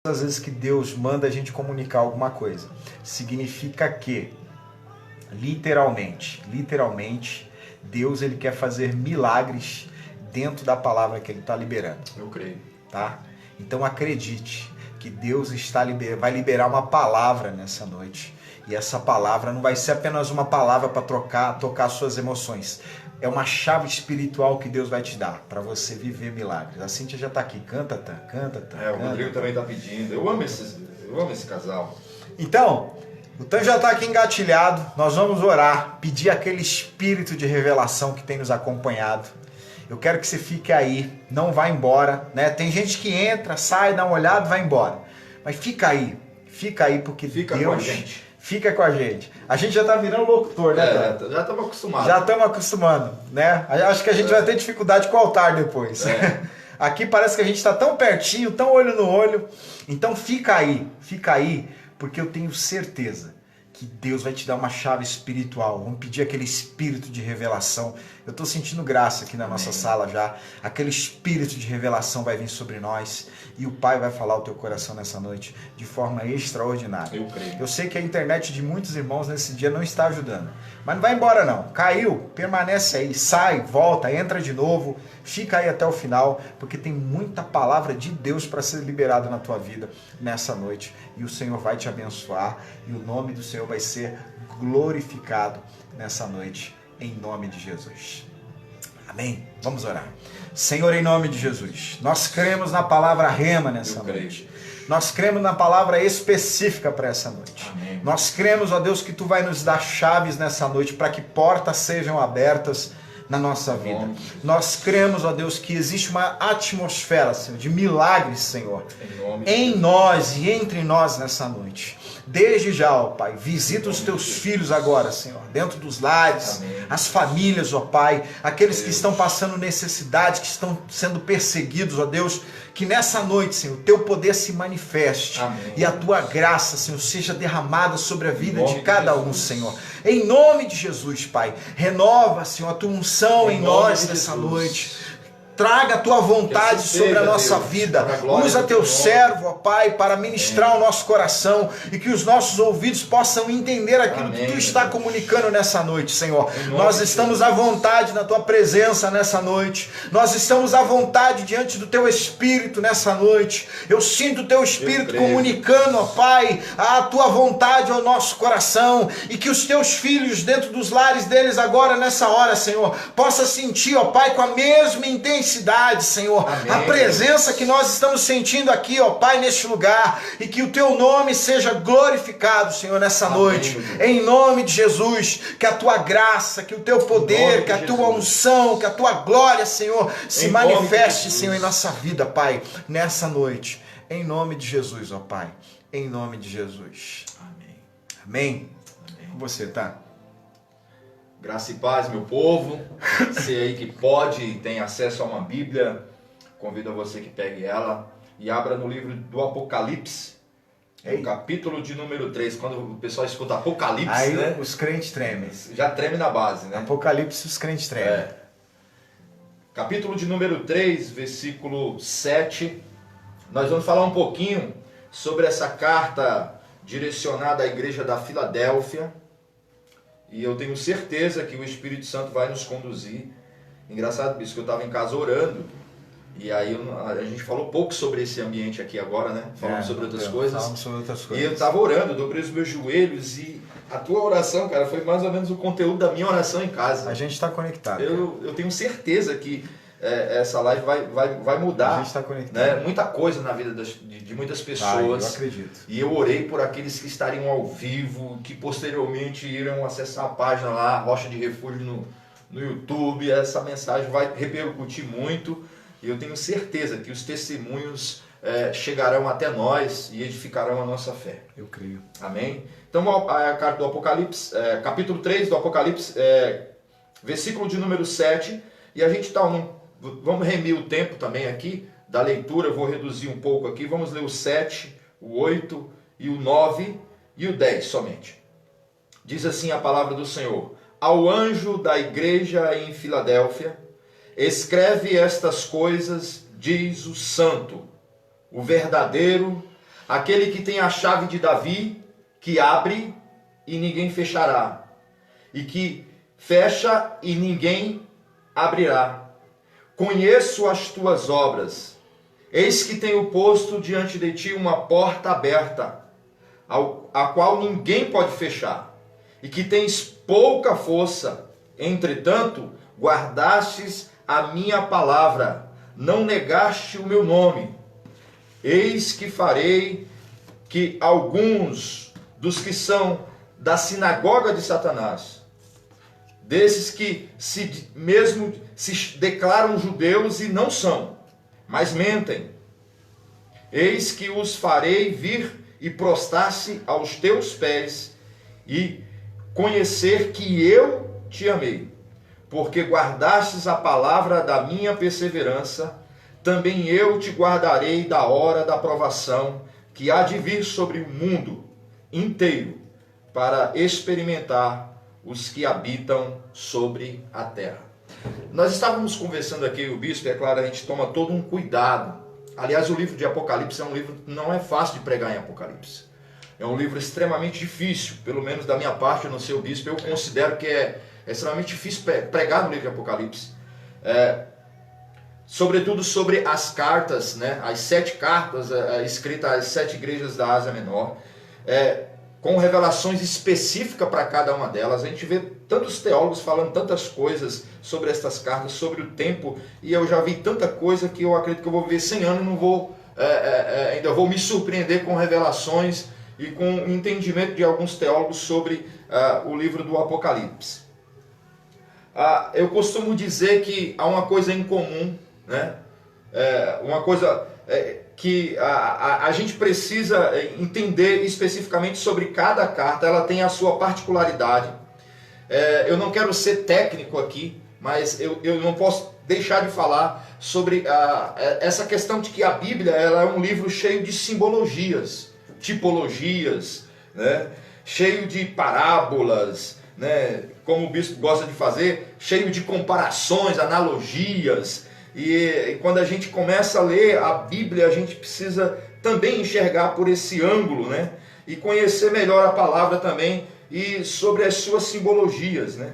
Às vezes que Deus manda a gente comunicar alguma coisa, significa que, literalmente, Deus ele quer fazer milagres dentro da palavra que ele está liberando. Eu creio. Tá? Então acredite que Deus vai liberar uma palavra nessa noite. E essa palavra não vai ser apenas uma palavra para tocar suas emoções. É uma chave espiritual que Deus vai te dar para você viver milagres. A Cíntia já está aqui. Canta, Tan. O Rodrigo também está pedindo. Eu amo esse casal. Então, o Tan já está aqui engatilhado. Nós vamos orar, pedir aquele espírito de revelação que tem nos acompanhado. Eu quero que você fique aí, não vá embora, né? Tem gente que entra, sai, dá uma olhada e vai embora. Mas fica aí porque Fica Deus... com a gente. Fica com a gente. A gente já tá virando locutor, né? Já estamos acostumados. Já estamos acostumando, né? Acho que a gente vai ter dificuldade com o altar depois. Aqui parece que a gente está tão pertinho, tão olho no olho. Então fica aí, porque eu tenho certeza que Deus vai te dar uma chave espiritual. Vamos pedir aquele espírito de revelação. Eu estou sentindo graça aqui na nossa sala já. Aquele espírito de revelação vai vir sobre nós. E o Pai vai falar ao teu coração nessa noite de forma extraordinária. Eu creio. Eu sei que a internet de muitos irmãos nesse dia não está ajudando. Mas não vai embora não. Caiu, permanece aí. Sai, volta, entra de novo. Fica aí até o final. Porque tem muita palavra de Deus para ser liberada na tua vida nessa noite. E o Senhor vai te abençoar. E o nome do Senhor vai ser glorificado nessa noite. Em nome de Jesus. Amém? Vamos orar. Senhor, em nome de Jesus, nós cremos na palavra rema nessa noite. Nós cremos na palavra específica para essa noite. Amém. Nós cremos, ó Deus, que Tu vai nos dar chaves nessa noite para que portas sejam abertas na nossa vida. Nós cremos, ó Deus, que existe uma atmosfera, Senhor, de milagres, Senhor, em nós e entre nós nessa noite. Desde já, ó Pai, visita os Teus filhos agora, Senhor, dentro dos lares, as famílias, ó Pai, aqueles que estão passando necessidade, que estão sendo perseguidos, ó Deus, que nessa noite, Senhor, o Teu poder se manifeste. Amém. E a Tua graça, Senhor, seja derramada sobre a vida de cada um, Senhor. Em nome de Jesus, Pai, renova, Senhor, a Tua unção em nós nessa noite. Traga a Tua vontade sobre a nossa vida. Usa Teu servo, ó Pai, para ministrar o nosso coração e que os nossos ouvidos possam entender aquilo que Tu está comunicando nessa noite, Senhor. Nós estamos à vontade na Tua presença nessa noite. Nós estamos à vontade diante do Teu Espírito nessa noite. Eu sinto o Teu Espírito comunicando, ó Pai, a Tua vontade ao nosso coração e que os Teus filhos dentro dos lares deles agora nessa hora, Senhor, possam sentir, ó Pai, com a mesma intensidade, Senhor, a presença que nós estamos sentindo aqui, ó Pai, neste lugar, e que o Teu nome seja glorificado, Senhor, nessa noite, em nome de Jesus, que a Tua graça, que o Teu poder, que a Tua unção, que a Tua glória, Senhor, se manifeste, Senhor, em nossa vida, Pai, nessa noite, em nome de Jesus, ó Pai, em nome de Jesus. Amém. Com você, tá? Graça e paz, meu povo. Você aí que pode e tem acesso a uma Bíblia, convido a você que pegue ela e abra no livro do Apocalipse, no capítulo de número 3. Quando o pessoal escuta Apocalipse, aí, né? Os crentes tremem. Já treme na base, né? Apocalipse, os crentes tremem. Capítulo de número 3, versículo 7. Nós vamos falar um pouquinho sobre essa carta direcionada à igreja da Filadélfia. E eu tenho certeza que o Espírito Santo vai nos conduzir. Engraçado, bispo, que eu estava em casa orando. E aí a gente falou pouco sobre esse ambiente aqui agora, né? Falamos sobre outras coisas. E eu estava orando, dobrei os meus joelhos. E a tua oração, cara, foi mais ou menos o conteúdo da minha oração em casa. A gente está conectado. Eu tenho certeza que essa live vai mudar, a gente está conectado, né, muita coisa na vida de muitas pessoas. Eu acredito. E eu orei por aqueles que estariam ao vivo, que posteriormente irão acessar a página lá, Rocha de Refúgio no YouTube. Essa mensagem vai repercutir muito e eu tenho certeza que os testemunhos chegarão até nós e edificarão a nossa fé. Eu creio. Amém? Então a carta do Apocalipse, capítulo 3 do Apocalipse, versículo de número 7, e a gente vamos remir o tempo também aqui da leitura, eu vou reduzir um pouco aqui, vamos ler o 7, o 8 e o 9 e o 10 somente. Diz assim a palavra do Senhor: ao anjo da igreja em Filadélfia, escreve estas coisas, diz o santo, o verdadeiro, aquele que tem a chave de Davi, que abre e ninguém fechará, e que fecha e ninguém abrirá. Conheço as tuas obras, eis que tenho posto diante de ti uma porta aberta, a qual ninguém pode fechar, e que tens pouca força, entretanto guardastes a minha palavra, não negaste o meu nome. Eis que farei que alguns dos que são da sinagoga de Satanás, desses que mesmo se declaram judeus e não são, mas mentem, eis que os farei vir e prostrar-se aos teus pés e conhecer que eu te amei, porque guardastes a palavra da minha perseverança. Também eu te guardarei da hora da provação que há de vir sobre o mundo inteiro, para experimentar os que habitam sobre a terra. Nós estávamos conversando aqui, o bispo, e é claro, a gente toma todo um cuidado. Aliás, o livro de Apocalipse é um livro que não é fácil de pregar em Apocalipse. É um livro extremamente difícil, pelo menos da minha parte, eu não sei o bispo, eu considero que é extremamente difícil pregar no livro de Apocalipse. Sobretudo sobre as cartas, né? As 7 cartas escritas às 7 igrejas da Ásia Menor, com revelações específicas para cada uma delas. A gente vê tantos teólogos falando tantas coisas sobre estas cartas, sobre o tempo, e eu já vi tanta coisa que eu acredito que eu vou viver 100 anos e não vou, ainda vou me surpreender com revelações e com o entendimento de alguns teólogos sobre o livro do Apocalipse. Eu costumo dizer que há uma coisa em comum, né? Uma coisa que a gente precisa entender especificamente sobre cada carta. Ela tem a sua particularidade. Eu não quero ser técnico aqui, mas eu não posso deixar de falar sobre essa questão de que a Bíblia ela é um livro cheio de simbologias, tipologias, né? Cheio de parábolas, né? Como o bispo gosta de fazer, cheio de comparações, analogias. E quando a gente começa a ler a Bíblia, a gente precisa também enxergar por esse ângulo, né? E conhecer melhor a palavra também e sobre as suas simbologias, né?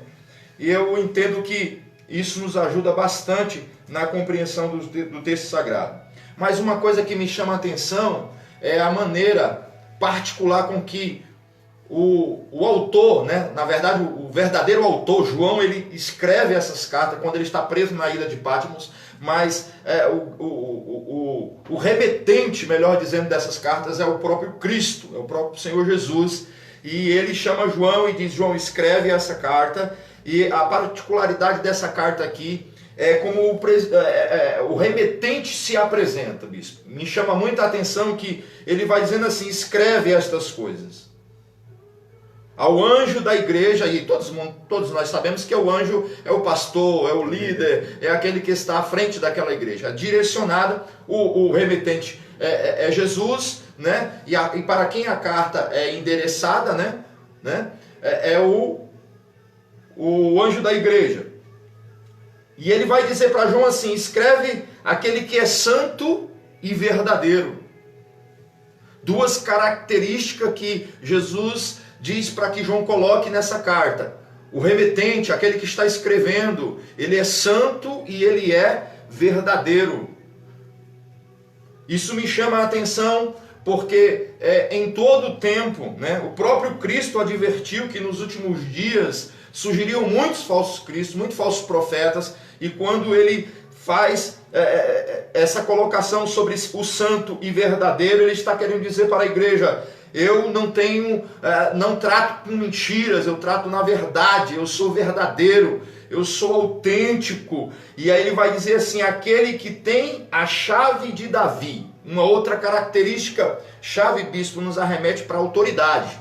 E eu entendo que isso nos ajuda bastante na compreensão do texto sagrado. Mas uma coisa que me chama a atenção é a maneira particular com que o autor, né? Na verdade o verdadeiro autor, João, ele escreve essas cartas quando ele está preso na ilha de Patmos, mas o remetente, melhor dizendo, dessas cartas é o próprio Cristo, é o próprio Senhor Jesus, e ele chama João e diz: João, escreve essa carta. E a particularidade dessa carta aqui é como o remetente se apresenta, bispo. Me chama muita atenção que ele vai dizendo assim: escreve estas coisas ao anjo da igreja, e todos nós sabemos que o anjo é o pastor, é o líder, é aquele que está à frente daquela igreja, direcionada. O remetente é Jesus, né? E para quem a carta é endereçada, né? É o anjo da igreja. E ele vai dizer para João assim: escreve aquele que é santo e verdadeiro. Duas características que Jesus diz para que João coloque nessa carta. O remetente, aquele que está escrevendo, ele é santo e ele é verdadeiro. Isso me chama a atenção porque em todo o tempo, né, o próprio Cristo advertiu que nos últimos dias surgiriam muitos falsos cristos, muitos falsos profetas, e quando ele faz essa colocação sobre o santo e verdadeiro, ele está querendo dizer para a igreja: eu não trato com mentiras, eu trato na verdade, eu sou verdadeiro, eu sou autêntico. E aí ele vai dizer assim: aquele que tem a chave de Davi. Uma outra característica, chave, bispo, nos arremete para a autoridade.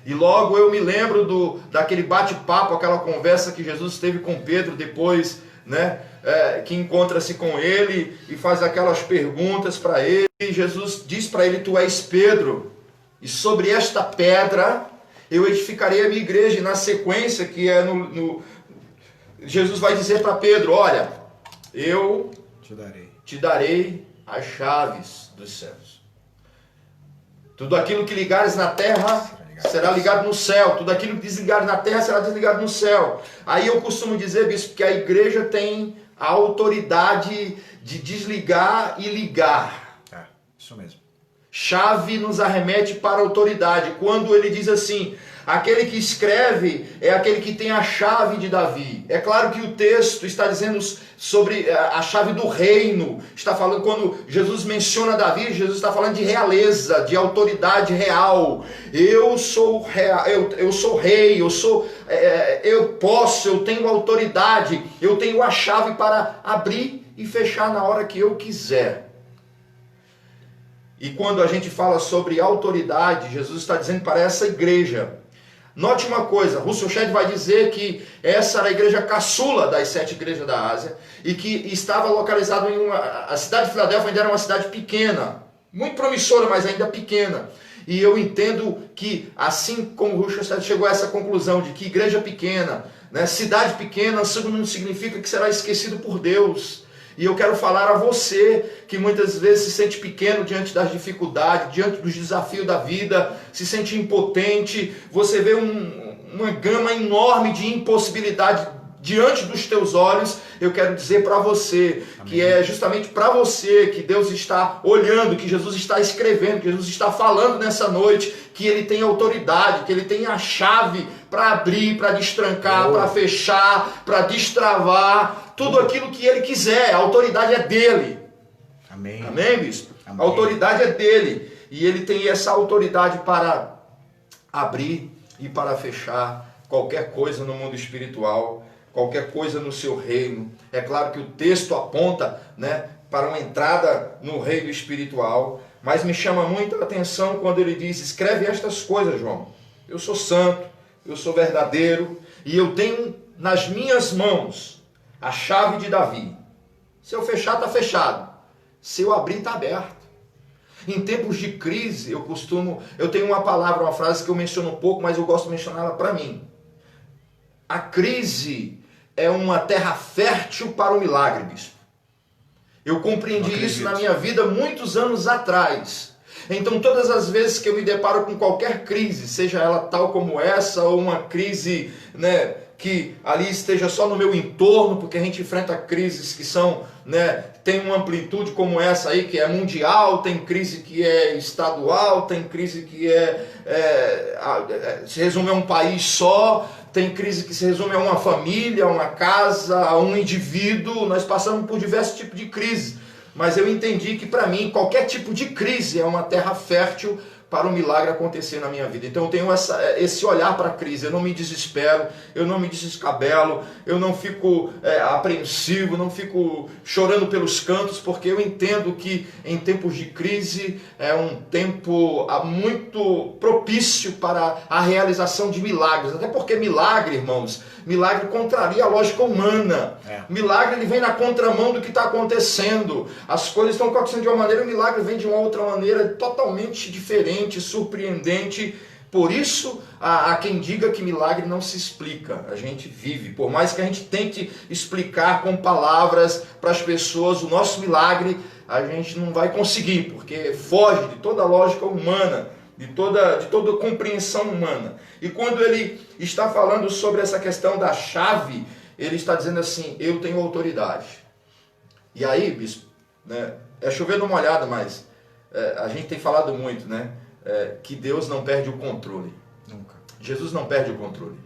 E logo eu me lembro daquele bate-papo, aquela conversa que Jesus teve com Pedro depois, né? Que encontra-se com ele e faz aquelas perguntas para ele. E Jesus diz para ele: tu és Pedro, e sobre esta pedra eu edificarei a minha igreja. E na sequência, que é Jesus vai dizer para Pedro: olha, eu te darei as chaves dos céus. Tudo aquilo que ligares na terra será ligado no céu. Tudo aquilo que desligares na terra será desligado no céu. Aí eu costumo dizer, bispo, que a igreja tem a autoridade de desligar e ligar. É, isso mesmo. Chave nos arremete para a autoridade. Quando ele diz assim, aquele que escreve é aquele que tem a chave de Davi. É claro que o texto está dizendo sobre a chave do reino. Está falando, quando Jesus menciona Davi, Jesus está falando de realeza, de autoridade real. Eu sou rei, eu tenho autoridade, eu tenho a chave para abrir e fechar na hora que eu quiser. E quando a gente fala sobre autoridade, Jesus está dizendo para essa igreja. Note uma coisa, Russell Shedd vai dizer que essa era a igreja caçula das 7 igrejas da Ásia e que estava localizada em a cidade de Filadélfia ainda era uma cidade pequena, muito promissora, mas ainda pequena. E eu entendo que assim como Russell Shedd chegou a essa conclusão de que igreja pequena, né, cidade pequena, não significa que será esquecido por Deus. E eu quero falar a você que muitas vezes se sente pequeno diante das dificuldades, diante dos desafios da vida, se sente impotente, você vê uma gama enorme de impossibilidade diante dos teus olhos. Eu quero dizer para você, amém, que é justamente para você que Deus está olhando, que Jesus está escrevendo, que Jesus está falando nessa noite, que Ele tem autoridade, que Ele tem a chave para abrir, para destrancar, para fechar, para destravar, tudo aquilo que Ele quiser. A autoridade é dele. Amém. Amém, bispo? Amém. A autoridade é dele. E Ele tem essa autoridade para abrir e para fechar qualquer coisa no mundo espiritual, qualquer coisa no seu reino. É claro que o texto aponta, né, para uma entrada no reino espiritual, mas me chama muita atenção quando ele diz, escreve estas coisas, João. Eu sou santo, eu sou verdadeiro, e eu tenho nas minhas mãos a chave de Davi. Se eu fechar, está fechado. Se eu abrir, está aberto. Em tempos de crise, eu tenho uma palavra, uma frase que eu menciono um pouco, mas eu gosto de mencionar ela para mim. A crise é uma terra fértil para o milagre, bispo. Eu compreendi isso na minha vida muitos anos atrás. Então todas as vezes que eu me deparo com qualquer crise, seja ela tal como essa, ou uma crise, né, que ali esteja só no meu entorno, porque a gente enfrenta crises que são, né, tem uma amplitude como essa aí, que é mundial, tem crise que é estadual, tem crise que se resume a um país só, tem crise que se resume a uma família, a uma casa, a um indivíduo. Nós passamos por diversos tipos de crise, mas eu entendi que para mim qualquer tipo de crise é uma terra fértil para o milagre acontecer na minha vida. Então eu tenho esse olhar para a crise, eu não me desespero, eu não me desescabelo, eu não fico apreensivo, não fico chorando pelos cantos, porque eu entendo que em tempos de crise é um tempo muito propício para a realização de milagres, até porque milagre, irmãos, milagre contraria a lógica humana. Milagre ele vem na contramão do que está acontecendo. As coisas estão acontecendo de uma maneira, o milagre vem de uma outra maneira totalmente diferente, surpreendente. Por isso, há quem diga que milagre não se explica, a gente vive. Por mais que a gente tente explicar com palavras para as pessoas o nosso milagre, a gente não vai conseguir, porque foge de toda a lógica humana, de toda compreensão humana. E quando ele está falando sobre essa questão da chave, ele está dizendo assim, eu tenho autoridade. E aí, bispo, né, é chover numa molhada, mas a gente tem falado muito, né, que Deus não perde o controle. Nunca. Jesus não perde o controle.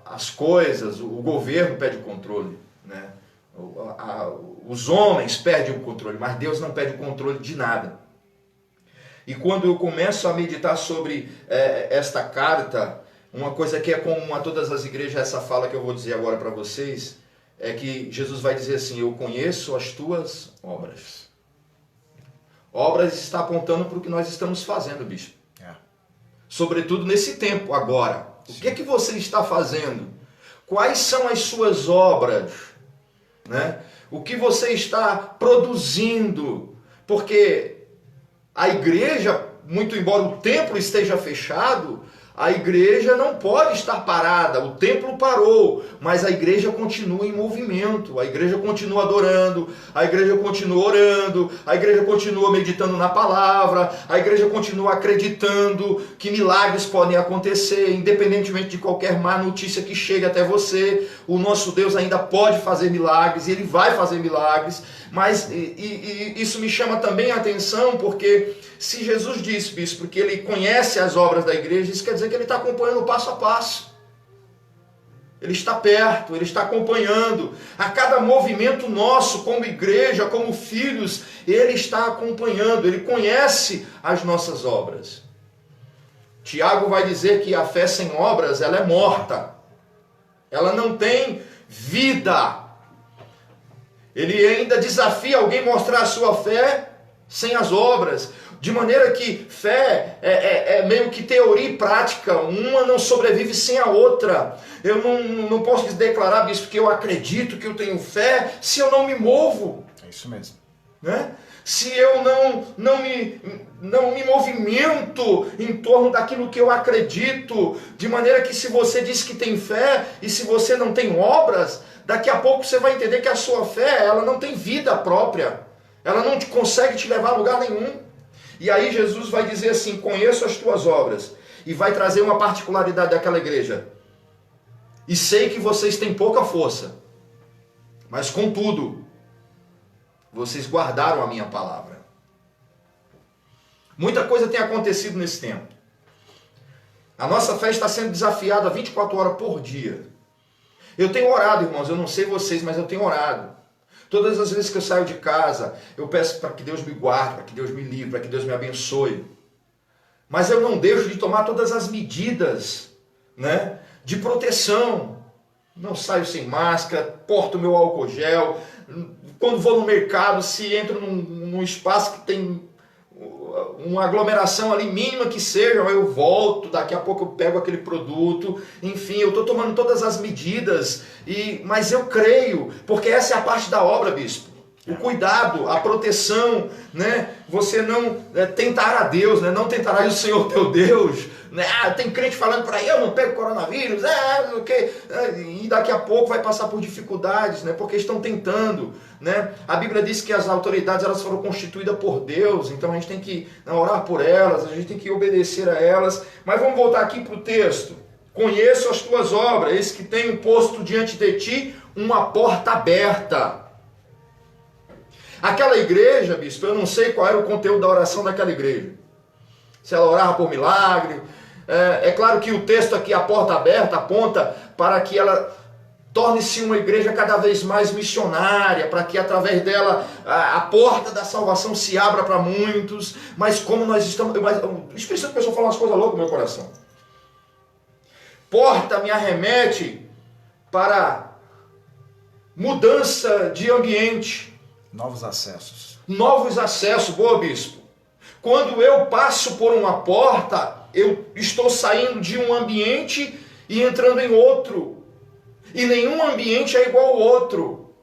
As coisas, o governo perde o controle, né? Os homens perdem o controle, mas Deus não perde o controle de nada. E quando eu começo a meditar sobre esta carta, uma coisa que é comum a todas as igrejas, essa fala que eu vou dizer agora para vocês, é que Jesus vai dizer assim, eu conheço as tuas obras. Obras está apontando para o que nós estamos fazendo, bispo. Sobretudo nesse tempo, agora. Sim. O que é que você está fazendo? Quais são as suas obras? Né? O que você está produzindo? Porque a igreja, muito embora o templo esteja fechado, A igreja não pode estar parada, o templo parou, mas a igreja continua em movimento, a igreja continua adorando, a igreja continua orando, a igreja continua meditando na palavra, a igreja continua acreditando que milagres podem acontecer, independentemente de qualquer má notícia que chegue até você. O nosso Deus ainda pode fazer milagres, e Ele vai fazer milagres, mas isso me chama também a atenção, porque se Jesus disse, bispo, que Ele conhece as obras da igreja, isso quer dizer que Ele está acompanhando o passo a passo. Ele está perto, Ele está acompanhando. A cada movimento nosso, como igreja, como filhos, Ele está acompanhando, Ele conhece as nossas obras. Tiago vai dizer que a fé sem obras, ela é morta. Ela não tem vida. Ele ainda desafia alguém a mostrar a sua fé sem as obras. De maneira que fé é meio que teoria e prática. Uma não sobrevive sem a outra. Eu não posso declarar, bispo, que eu acredito, que eu tenho fé, se eu não me movo. É isso mesmo. Né? Se eu não me movimento em torno daquilo que eu acredito. De maneira que se você diz que tem fé e se você não tem obras, daqui a pouco você vai entender que a sua fé, ela não tem vida própria. Ela não consegue te levar a lugar nenhum. E aí Jesus vai dizer assim, conheço as tuas obras, e vai trazer uma particularidade daquela igreja. E sei que vocês têm pouca força, mas contudo, vocês guardaram a minha palavra. Muita coisa tem acontecido nesse tempo. A nossa fé está sendo desafiada 24 horas por dia. Eu tenho orado, irmãos, eu não sei vocês, mas eu tenho orado. Todas as vezes que eu saio de casa, eu peço para que Deus me guarde, para que Deus me livre, para que Deus me abençoe. Mas eu não deixo de tomar todas as medidas, né, de proteção. Não saio sem máscara, porto meu álcool gel. Quando vou no mercado, se entro num espaço que tem uma aglomeração ali mínima que seja, eu volto, daqui a pouco eu pego aquele produto, enfim, eu estou tomando todas as medidas, mas eu creio, porque essa é a parte da obra, bispo. O cuidado, a proteção, né? Você não tentar a Deus, né? Não tentarás o Senhor teu Deus, né? Tem crente falando para aí, eu não pego coronavírus, e daqui a pouco vai passar por dificuldades, né? Porque estão tentando, né? A Bíblia diz que as autoridades, elas foram constituídas por Deus, então a gente tem que orar por elas, a gente tem que obedecer a elas. Mas vamos voltar aqui para o texto. Conheço as tuas obras, eis que tenho posto diante de ti uma porta aberta. Aquela igreja, bispo, eu não sei qual era o conteúdo da oração daquela igreja. Se ela orava por milagre. É claro que o texto aqui, a porta aberta, aponta para que ela torne-se uma igreja cada vez mais missionária, para que através dela a porta da salvação se abra para muitos. Mas como nós estamos... O Espírito Santo começou a falar umas coisas loucas no meu coração. Porta me arremete para mudança de ambiente. Novos acessos. Novos acessos, boa, bispo. Quando eu passo por uma porta, eu estou saindo de um ambiente e entrando em outro. E nenhum ambiente é igual ao outro.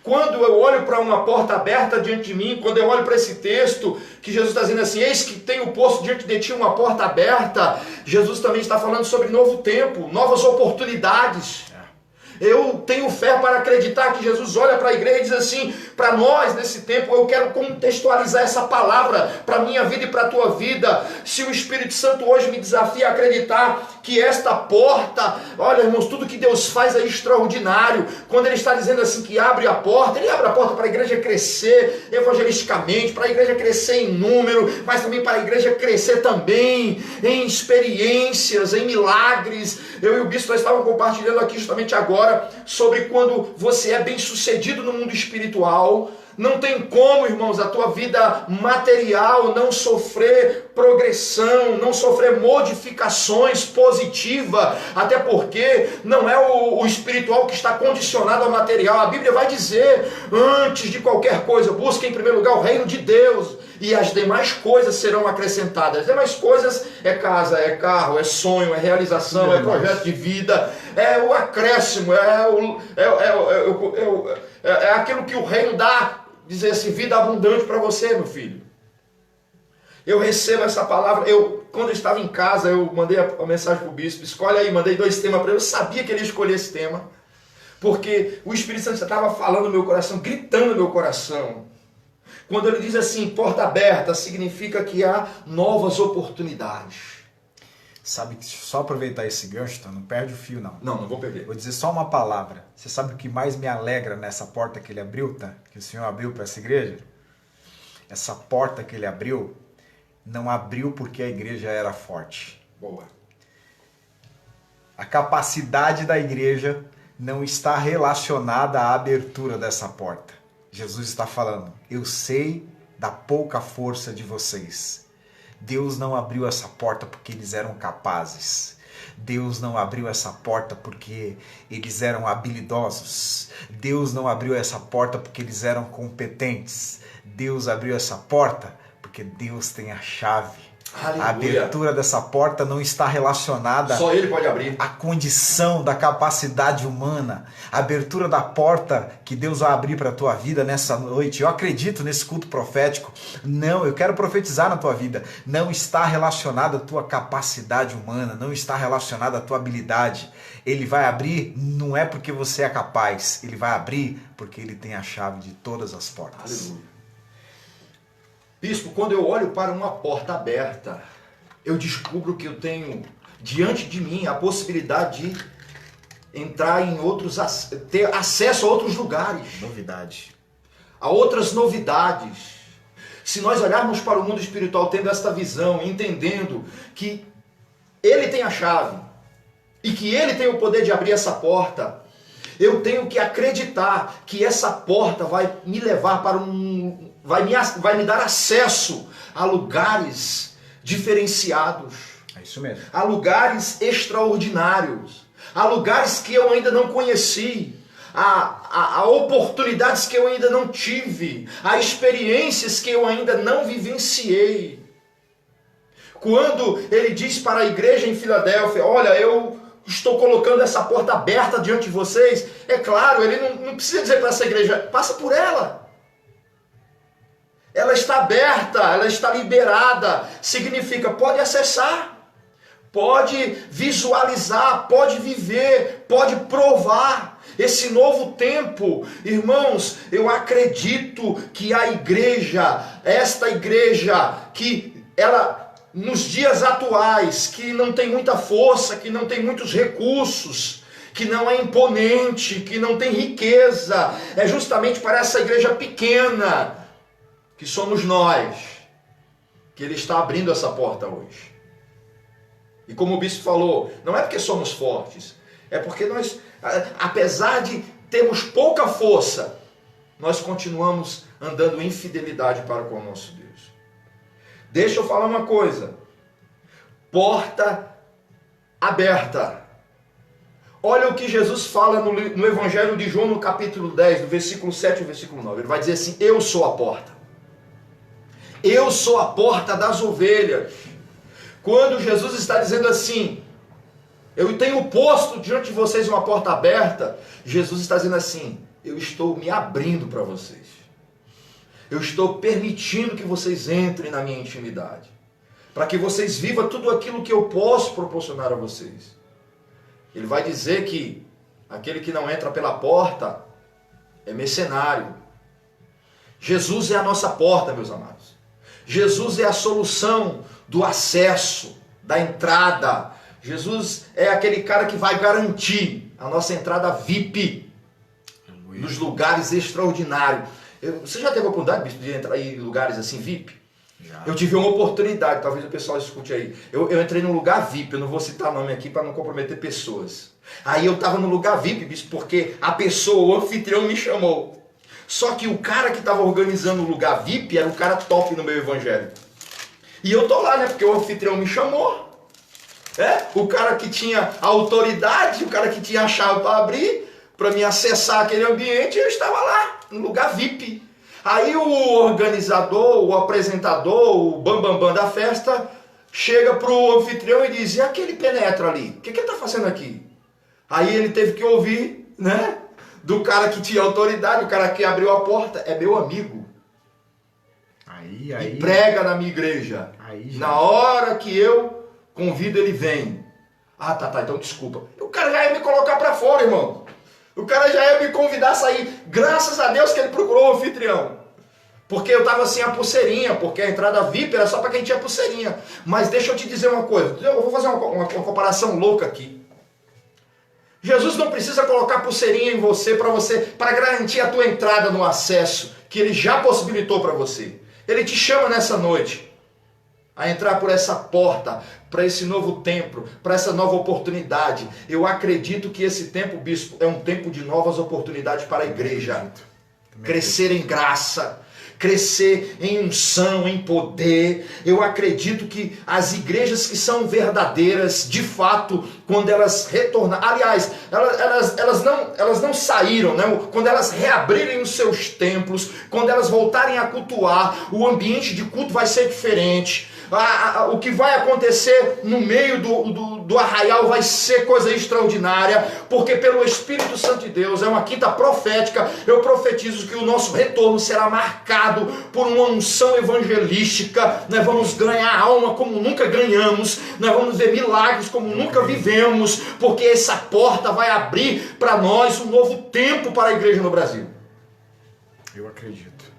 Quando eu olho para uma porta aberta diante de mim, quando eu olho para esse texto, que Jesus está dizendo assim, eis que tenho posto diante de ti uma porta aberta, Jesus também está falando sobre novo tempo, novas oportunidades. Eu tenho fé para acreditar que Jesus olha para a igreja e diz assim, para nós nesse tempo, eu quero contextualizar essa palavra para a minha vida e para a tua vida. Se o Espírito Santo hoje me desafia a acreditar que esta porta, olha irmãos, tudo que Deus faz é extraordinário. Quando Ele está dizendo assim que abre a porta, Ele abre a porta para a igreja crescer evangelisticamente, para a igreja crescer em número, mas também para a igreja crescer também em experiências, em milagres. Eu e o bispo nós estávamos compartilhando aqui justamente agora sobre quando você é bem sucedido no mundo espiritual. Não tem como, irmãos, a tua vida material não sofrer progressão, não sofrer modificações positivas, até porque não é o espiritual que está condicionado ao material. A Bíblia vai dizer, antes de qualquer coisa, busque em primeiro lugar o reino de Deus, e as demais coisas serão acrescentadas. As demais coisas é casa, é carro, é sonho, é realização, é projeto de vida, é o acréscimo, é aquilo que o reino dá, dizer assim, vida abundante para você, meu filho. Eu recebo essa palavra, quando eu estava em casa, eu mandei a mensagem para o bispo, escolhe aí, mandei 2 temas para ele, eu sabia que ele ia escolher esse tema, porque o Espírito Santo estava falando no meu coração, gritando no meu coração. Quando ele diz assim, porta aberta, significa que há novas oportunidades. Sabe que só aproveitar esse gancho, tá? Não perde o fio, não. Não vou perder. Vou dizer só uma palavra. Você sabe o que mais me alegra nessa porta que ele abriu, tá? Que o Senhor abriu para essa igreja? Essa porta que ele abriu, não abriu porque a igreja era forte. Boa. A capacidade da igreja não está relacionada à abertura dessa porta. Jesus está falando, eu sei da pouca força de vocês. Deus não abriu essa porta porque eles eram capazes. Deus não abriu essa porta porque eles eram habilidosos. Deus não abriu essa porta porque eles eram competentes. Deus abriu essa porta porque Deus tem a chave. Aleluia. A abertura dessa porta não está relacionada Só Ele pode abrir. à condição da capacidade humana. A abertura da porta que Deus vai abrir para a tua vida nessa noite, eu acredito nesse culto profético, não, eu quero profetizar na tua vida, não está relacionada à tua capacidade humana, não está relacionada à tua habilidade. Ele vai abrir, não é porque você é capaz, ele vai abrir porque ele tem a chave de todas as portas. Aleluia. Bispo, quando eu olho para uma porta aberta, eu descubro que eu tenho diante de mim a possibilidade de entrar em outros, ter acesso a outros lugares. Novidade. A outras novidades. Se nós olharmos para o mundo espiritual tendo esta visão, entendendo que Ele tem a chave e que Ele tem o poder de abrir essa porta, eu tenho que acreditar que essa porta vai me levar para vai me dar acesso a lugares diferenciados. É isso mesmo. A lugares extraordinários. A lugares que eu ainda não conheci. A oportunidades que eu ainda não tive. A experiências que eu ainda não vivenciei. Quando ele diz para a igreja em Filadélfia, olha, eu estou colocando essa porta aberta diante de vocês. É claro, ele não precisa dizer para essa igreja, passa por ela. Ela está aberta, ela está liberada. Significa, pode acessar, pode visualizar, pode viver, pode provar esse novo tempo. Irmãos, eu acredito que a igreja, esta igreja, que ela nos dias atuais, que não tem muita força, que não tem muitos recursos, que não é imponente, que não tem riqueza, é justamente para essa igreja pequena, que somos nós, que Ele está abrindo essa porta hoje. E como o bispo falou, não é porque somos fortes, é porque nós, apesar de termos pouca força, nós continuamos andando em fidelidade para com o nosso Deus. Deixa eu falar uma coisa, porta aberta. Olha o que Jesus fala no Evangelho de João, no capítulo 10, do versículo 7 ao versículo 9. Ele vai dizer assim, eu sou a porta. Eu sou a porta das ovelhas. Quando Jesus está dizendo assim, eu tenho posto diante de vocês uma porta aberta, Jesus está dizendo assim, eu estou me abrindo para vocês. Eu estou permitindo que vocês entrem na minha intimidade. Para que vocês vivam tudo aquilo que eu posso proporcionar a vocês. Ele vai dizer que aquele que não entra pela porta é mercenário. Jesus é a nossa porta, meus amados. Jesus é a solução do acesso, da entrada. Jesus é aquele cara que vai garantir a nossa entrada VIP nos lugares extraordinários. Você já teve a oportunidade, bispo, de entrar em lugares assim VIP? Já. Eu tive uma oportunidade, talvez o pessoal escute aí. Eu entrei num lugar VIP, eu não vou citar nome aqui para não comprometer pessoas. Aí eu estava no lugar VIP, bispo, porque a pessoa, o anfitrião me chamou. Só que o cara que estava organizando o lugar VIP era um cara top no meu evangelho. E eu tô lá, né? Porque o anfitrião me chamou. O cara que tinha autoridade, o cara que tinha a chave para abrir, para me acessar aquele ambiente, eu estava lá, no lugar VIP. Aí o organizador, o apresentador, o bambambam da festa, chega pro anfitrião e diz, e aquele penetra ali? O que ele está fazendo aqui? Aí ele teve que ouvir, né? Do cara que tinha autoridade, o cara que abriu a porta, é meu amigo. Aí e prega na minha igreja. Na hora que eu convido, ele vem. Ah, tá, então desculpa. O cara já ia me colocar para fora, irmão. O cara já ia me convidar a sair. Graças a Deus que ele procurou o anfitrião. Porque eu estava sem a pulseirinha, porque a entrada VIP era só para quem tinha pulseirinha. Mas deixa eu te dizer uma coisa. Eu vou fazer uma comparação louca aqui. Jesus não precisa colocar pulseirinha em você para garantir a tua entrada no acesso que ele já possibilitou para você. Ele te chama nessa noite a entrar por essa porta, para esse novo tempo, para essa nova oportunidade. Eu acredito que esse tempo, bispo, é um tempo de novas oportunidades para a igreja. Crescer em graça, crescer em unção, em poder. Eu acredito que as igrejas que são verdadeiras, de fato, quando elas retornarem, aliás, elas não saíram, né? Quando elas reabrirem os seus templos, quando elas voltarem a cultuar, o ambiente de culto vai ser diferente. O que vai acontecer no meio do arraial vai ser coisa extraordinária, porque pelo Espírito Santo de Deus, é uma quinta profética, eu profetizo que o nosso retorno será marcado por uma unção evangelística. Nós vamos ganhar alma como nunca ganhamos, nós vamos ver milagres como nunca vivemos, porque essa porta vai abrir para nós um novo tempo para a igreja no Brasil. Eu acredito.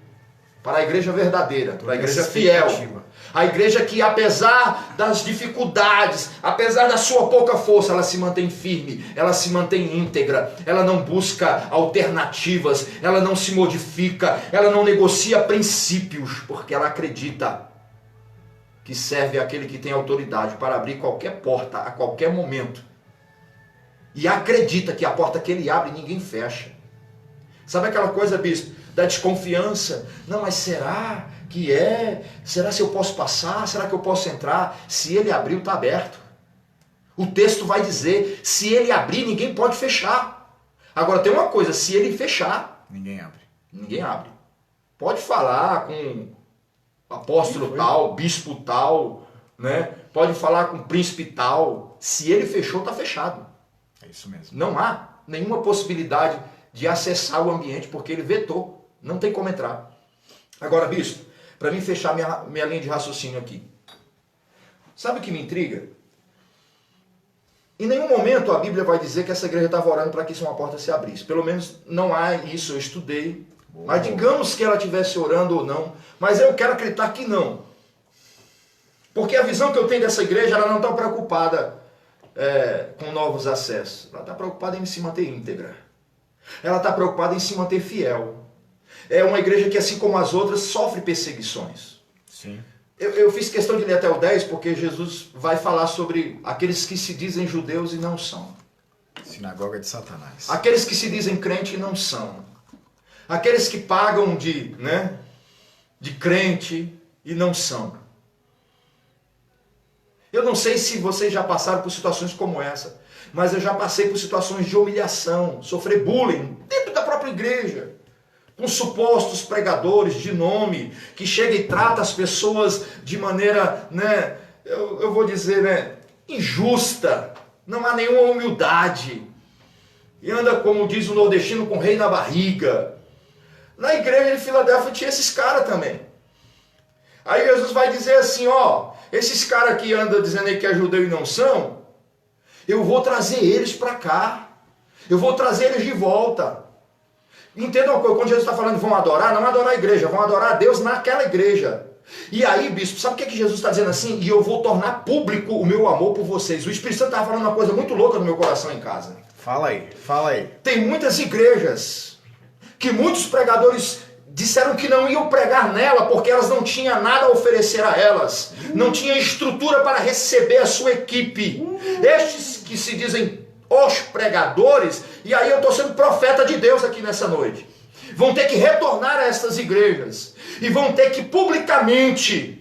Para a igreja verdadeira, para a igreja fiel. A igreja que, apesar das dificuldades, apesar da sua pouca força, ela se mantém firme, ela se mantém íntegra, ela não busca alternativas, ela não se modifica, ela não negocia princípios, porque ela acredita que serve àquele que tem autoridade para abrir qualquer porta a qualquer momento. E acredita que a porta que ele abre ninguém fecha. Sabe aquela coisa, bispo, da desconfiança? Não, mas será que é? Será se eu posso passar? Será que eu posso entrar? Se ele abriu, está aberto. O texto vai dizer, se ele abrir, ninguém pode fechar. Agora tem uma coisa, se ele fechar, ninguém abre. Ninguém abre. Pode falar com apóstolo tal, bispo tal, né? Pode falar com príncipe tal. Se ele fechou, está fechado. É isso mesmo. Não há nenhuma possibilidade de acessar o ambiente, porque ele vetou. Não tem como entrar. Agora, bispo, para mim fechar minha linha de raciocínio aqui. Sabe o que me intriga? Em nenhum momento a Bíblia vai dizer que essa igreja estava orando para que uma porta se abrisse. Pelo menos não há isso, eu estudei. Mas digamos que ela estivesse orando ou não. Mas eu quero acreditar que não. Porque a visão que eu tenho dessa igreja, ela não está preocupada com novos acessos. Ela está preocupada em se manter íntegra. Ela está preocupada em se manter fiel. É uma igreja que, assim como as outras, sofre perseguições. Sim. Eu fiz questão de ler até o 10, porque Jesus vai falar sobre aqueles que se dizem judeus e não são. Sinagoga de Satanás. Aqueles que se dizem crente e não são. Aqueles que pagam de crente e não são. Eu não sei se vocês já passaram por situações como essa, mas eu já passei por situações de humilhação, sofrer bullying dentro da própria igreja, com supostos pregadores de nome, que chega e trata as pessoas de maneira, eu vou dizer, injusta, não há nenhuma humildade, e anda, como diz o nordestino, com o rei na barriga. Na igreja de Filadélfia tinha esses caras também. Aí Jesus vai dizer assim, esses caras que andam dizendo aí que é judeu e não são, eu vou trazer eles para cá, eu vou trazer eles de volta. Entendam uma coisa, quando Jesus está falando vão adorar, não adorar a igreja, vão adorar a Deus naquela igreja. E aí, bispo, sabe o que Jesus está dizendo assim? E eu vou tornar público o meu amor por vocês. O Espírito Santo estava falando uma coisa muito louca no meu coração em casa. Fala aí. Tem muitas igrejas que muitos pregadores disseram que não iam pregar nela porque elas não tinham nada a oferecer a elas. Não tinham estrutura para receber a sua equipe. Estes que se dizem os pregadores, e aí eu estou sendo profeta de Deus aqui nessa noite, vão ter que retornar a essas igrejas e vão ter que publicamente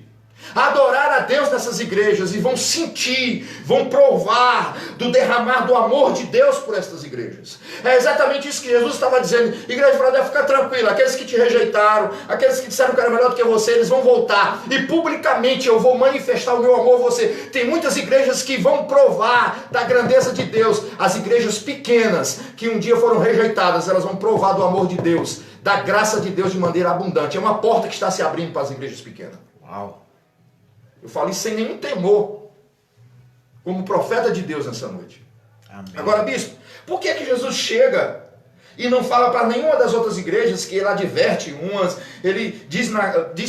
adorar a Deus nessas igrejas e vão sentir, vão provar do derramar do amor de Deus por estas igrejas. É exatamente isso que Jesus estava dizendo. Igreja de Filadélfia, fica tranquila, aqueles que te rejeitaram, aqueles que disseram que era melhor do que você, eles vão voltar e publicamente eu vou manifestar o meu amor a você. Tem muitas igrejas que vão provar da grandeza de Deus. As igrejas pequenas que um dia foram rejeitadas, elas vão provar do amor de Deus da graça de Deus de maneira abundante. É uma porta que está se abrindo para as igrejas pequenas. Uau. Eu falo isso sem nenhum temor, como profeta de Deus nessa noite. Amém. Agora, bispo, por que Jesus chega e não fala para nenhuma das outras igrejas, que ele adverte umas, ele diz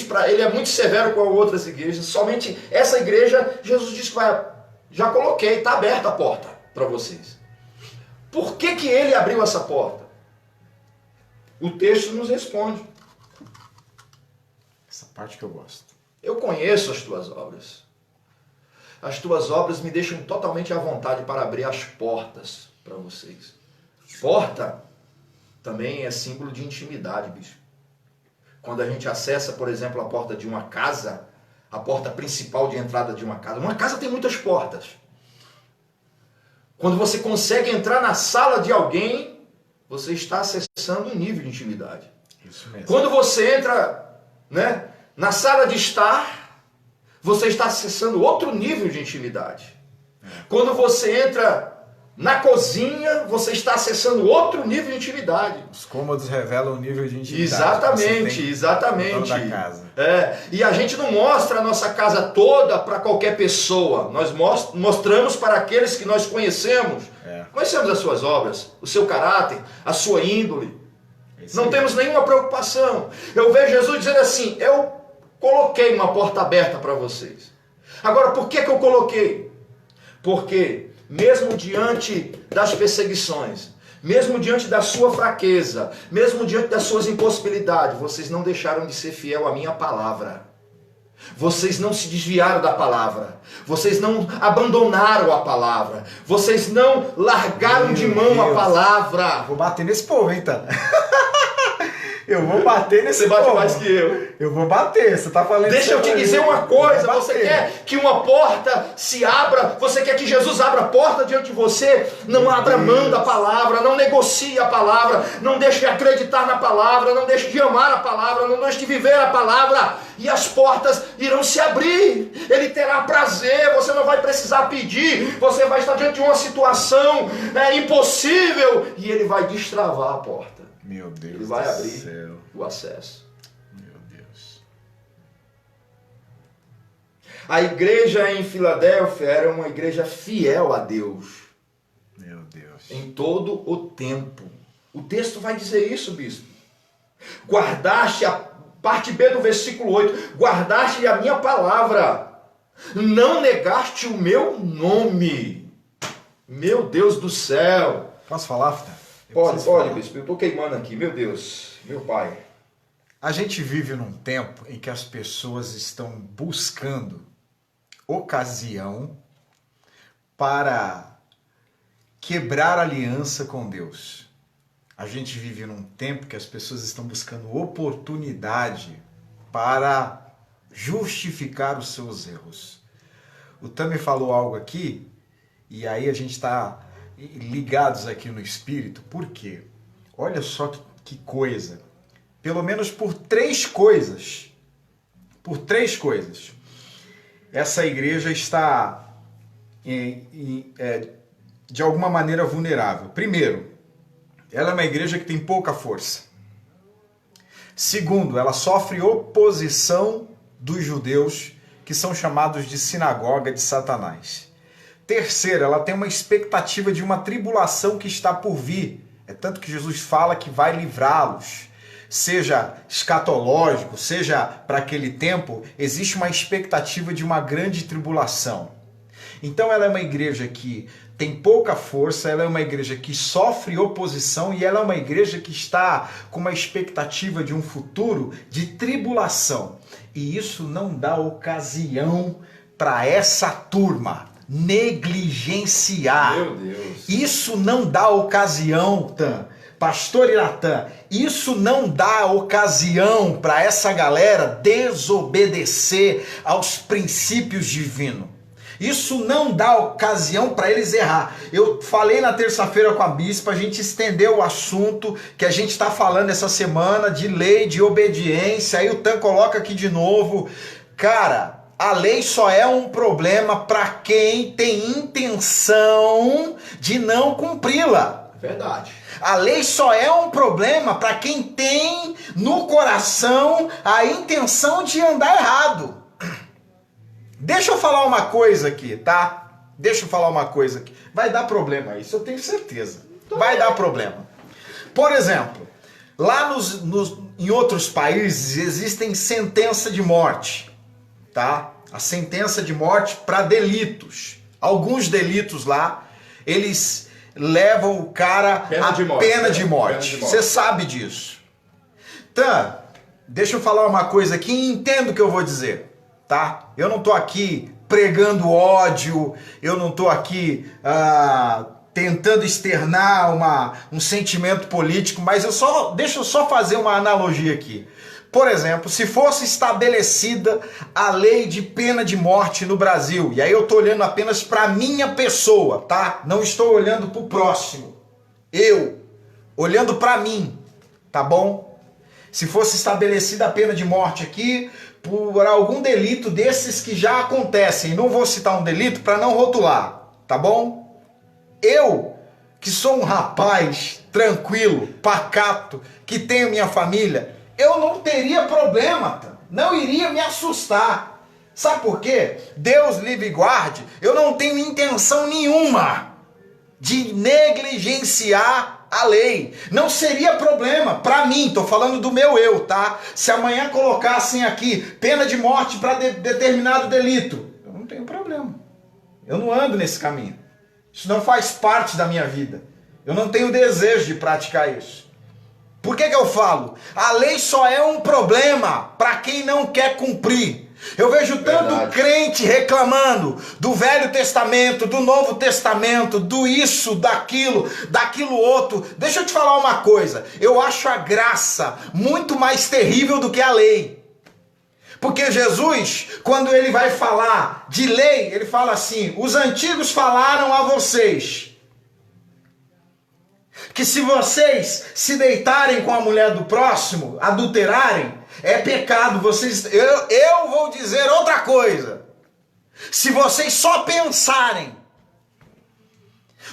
para ele é muito severo com outras igrejas, somente essa igreja, Jesus diz que já coloquei, está aberta a porta para vocês. Por que ele abriu essa porta? O texto nos responde. Essa parte que eu gosto. Eu conheço as tuas obras. As tuas obras me deixam totalmente à vontade para abrir as portas para vocês. Porta também é símbolo de intimidade, bicho. Quando a gente acessa, por exemplo, a porta de uma casa, a porta principal de entrada de uma casa tem muitas portas. Quando você consegue entrar na sala de alguém, você está acessando um nível de intimidade. Isso mesmo. Quando você entra, né, na sala de estar, você está acessando outro nível de intimidade. Quando você entra na cozinha, você está acessando outro nível de intimidade. Os cômodos revelam o nível de intimidade. Exatamente. Da casa. E a gente não mostra a nossa casa toda para qualquer pessoa. Nós mostramos para aqueles que nós conhecemos. Conhecemos as suas obras, o seu caráter, a sua índole. Não temos nenhuma preocupação. Eu vejo Jesus dizendo assim, eu coloquei uma porta aberta para vocês. Agora, por que eu coloquei? Porque mesmo diante das perseguições, mesmo diante da sua fraqueza, mesmo diante das suas impossibilidades, vocês não deixaram de ser fiel à minha palavra. Vocês não se desviaram da palavra. Vocês não abandonaram a palavra. Vocês não largaram de mão a palavra. Vou bater nesse povo, hein, tá? Eu vou bater nesse povo. Você bate mais que eu. Eu vou bater, você tá falando. Deixa eu te dizer uma coisa, você quer que uma porta se abra, você quer que Jesus abra a porta diante de você, não abra mão da palavra, não negocie a palavra, não deixe de acreditar na palavra, não deixe de amar a palavra, não deixe de viver a palavra, e as portas irão se abrir, ele terá prazer, você não vai precisar pedir, você vai estar diante de uma situação impossível, e ele vai destravar a porta. Meu Deus, ele vai abrir céu. O acesso. Meu Deus. A igreja em Filadélfia era uma igreja fiel a Deus. Meu Deus. Em todo o tempo. O texto vai dizer isso, bispo. Guardaste, a parte B do versículo 8, guardaste a minha palavra, não negaste o meu nome. Meu Deus do céu. Posso falar, Fita? Pode, bispo. Eu estou queimando aqui. Meu Deus, meu pai. A gente vive num tempo em que as pessoas estão buscando ocasião para quebrar aliança com Deus. A gente vive num tempo que as pessoas estão buscando oportunidade para justificar os seus erros. O Tami falou algo aqui, e aí a gente está ligados aqui no espírito. Por quê? Olha só que coisa. Pelo menos por três coisas, essa igreja está de alguma maneira vulnerável. Primeiro, ela é uma igreja que tem pouca força. Segundo, ela sofre oposição dos judeus, que são chamados de sinagoga de Satanás. Terceiro, ela tem uma expectativa de uma tribulação que está por vir. É tanto que Jesus fala que vai livrá-los. Seja escatológico, seja para aquele tempo, existe uma expectativa de uma grande tribulação. Então ela é uma igreja que tem pouca força, ela é uma igreja que sofre oposição e ela é uma igreja que está com uma expectativa de um futuro de tribulação. E isso não dá ocasião para essa turma negligenciar. Meu Deus. Isso não dá ocasião, Pastor Iratã, isso não dá ocasião para essa galera desobedecer aos princípios divinos. Isso não dá ocasião para eles errar. Eu falei na terça-feira com a bispa, a gente estendeu o assunto que a gente está falando essa semana de lei, de obediência. Aí o Tan coloca aqui de novo. Cara, a lei só é um problema para quem tem intenção de não cumpri-la. Verdade. A lei só é um problema para quem tem no coração a intenção de andar errado. Deixa eu falar uma coisa aqui, tá? Deixa eu falar uma coisa aqui. Vai dar problema isso, eu tenho certeza. Vai dar problema. Por exemplo, lá em outros países existem sentença de morte, tá? A sentença de morte para delitos. Alguns delitos lá, eles levam o cara à pena de morte. Você sabe disso. Então, deixa eu falar uma coisa aqui e entenda o que eu vou dizer. Tá? Eu não estou aqui pregando ódio, eu não estou aqui tentando externar um sentimento político, mas deixa eu só fazer uma analogia aqui. Por exemplo, se fosse estabelecida a lei de pena de morte no Brasil, e aí eu estou olhando apenas para a minha pessoa, tá? Não estou olhando para o próximo. Eu, olhando para mim, tá bom? Se fosse estabelecida a pena de morte aqui, por algum delito desses que já acontecem. Não vou citar um delito para não rotular, tá bom? Eu, que sou um rapaz tranquilo, pacato, que tenho minha família, eu não teria problema, não iria me assustar. Sabe por quê? Deus livre e guarde, eu não tenho intenção nenhuma de negligenciar a lei. Não seria problema para mim, tô falando do meu eu, tá? Se amanhã colocassem aqui pena de morte para determinado delito, eu não tenho problema. Eu não ando nesse caminho. Isso não faz parte da minha vida. Eu não tenho desejo de praticar isso. Por que eu falo? A lei só é um problema para quem não quer cumprir. Eu vejo tanto crente reclamando do Velho Testamento, do Novo Testamento, do isso, daquilo outro. Deixa eu te falar uma coisa. Eu acho a graça muito mais terrível do que a lei. Porque Jesus, quando ele vai falar de lei, ele fala assim: os antigos falaram a vocês que se vocês se deitarem com a mulher do próximo, adulterarem, é pecado. Eu vou dizer outra coisa. Se vocês só pensarem,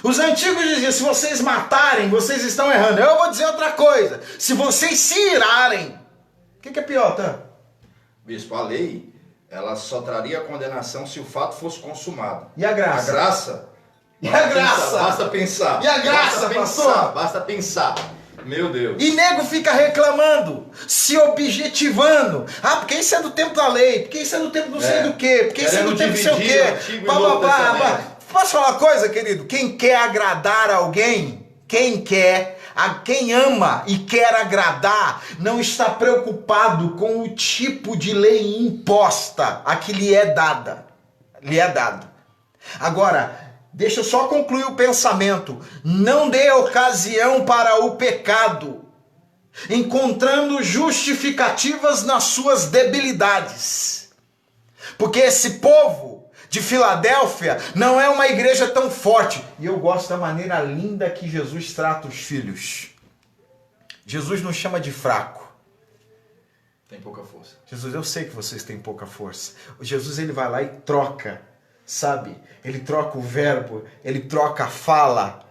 os antigos diziam, se vocês matarem, vocês estão errando. Eu vou dizer outra coisa. Se vocês se irarem, o que é pior, tá? Bispo, a lei, ela só traria condenação se o fato fosse consumado. E a graça? A graça? E a graça? Basta pensar. E a graça, pastor? Basta pensar. Meu Deus. E nego fica reclamando, se objetivando. Ah, porque isso é do tempo da lei, porque isso é do tempo não sei do quê, porque isso é do tempo não sei o quê. Posso falar uma coisa, querido? Quem quer agradar alguém, quem ama e quer agradar, não está preocupado com o tipo de lei imposta a que lhe é dada. Agora, deixa eu só concluir o pensamento. Não dê ocasião para o pecado, encontrando justificativas nas suas debilidades. Porque esse povo de Filadélfia não é uma igreja tão forte. E eu gosto da maneira linda que Jesus trata os filhos. Jesus não chama de fraco. Tem pouca força. Jesus, eu sei que vocês têm pouca força. Jesus, ele vai lá e troca. Sabe? Ele troca o verbo, ele troca a fala.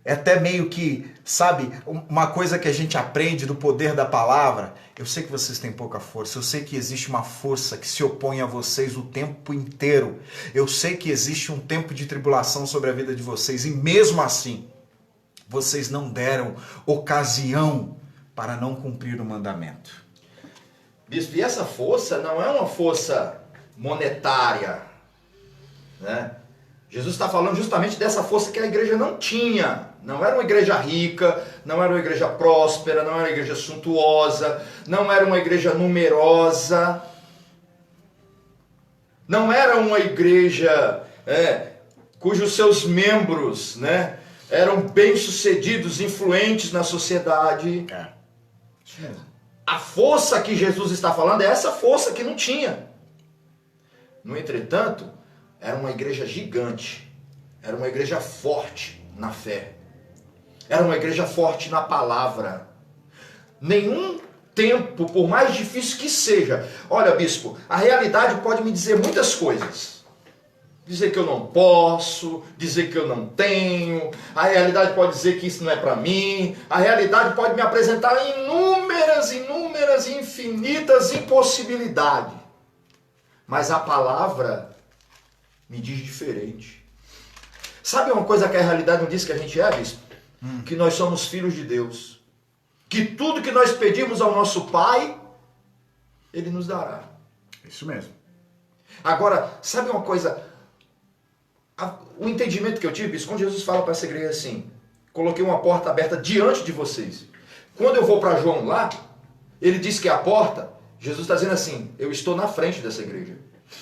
É até meio que, sabe, uma coisa que a gente aprende do poder da palavra. Eu sei que vocês têm pouca força, eu sei que existe uma força que se opõe a vocês o tempo inteiro. Eu sei que existe um tempo de tribulação sobre a vida de vocês e mesmo assim, vocês não deram ocasião para não cumprir o mandamento. Bispo, e essa força não é uma força monetária, né? Jesus está falando justamente dessa força que a igreja não tinha. Não era uma igreja rica, não era uma igreja próspera, não era uma igreja suntuosa, não era uma igreja numerosa, não era uma igreja cujos seus membros, né, eram bem-sucedidos, influentes na sociedade. Isso mesmo. A força que Jesus está falando é essa força que não tinha. No entretanto, era uma igreja gigante, era uma igreja forte na fé, era uma igreja forte na palavra. Nenhum tempo, por mais difícil que seja, olha, bispo, a realidade pode me dizer muitas coisas, dizer que eu não posso, dizer que eu não tenho, a realidade pode dizer que isso não é para mim, a realidade pode me apresentar inúmeras, infinitas impossibilidades. Mas a palavra me diz diferente. Sabe uma coisa que a realidade não diz que a gente é, bispo? Que nós somos filhos de Deus. Que tudo que nós pedimos ao nosso Pai, Ele nos dará. Isso mesmo. Agora, sabe uma coisa? O entendimento que eu tive, bispo, quando Jesus fala para essa igreja assim, coloquei uma porta aberta diante de vocês. Quando eu vou para João lá, ele diz que é a porta, Jesus está dizendo assim, eu estou na frente dessa igreja.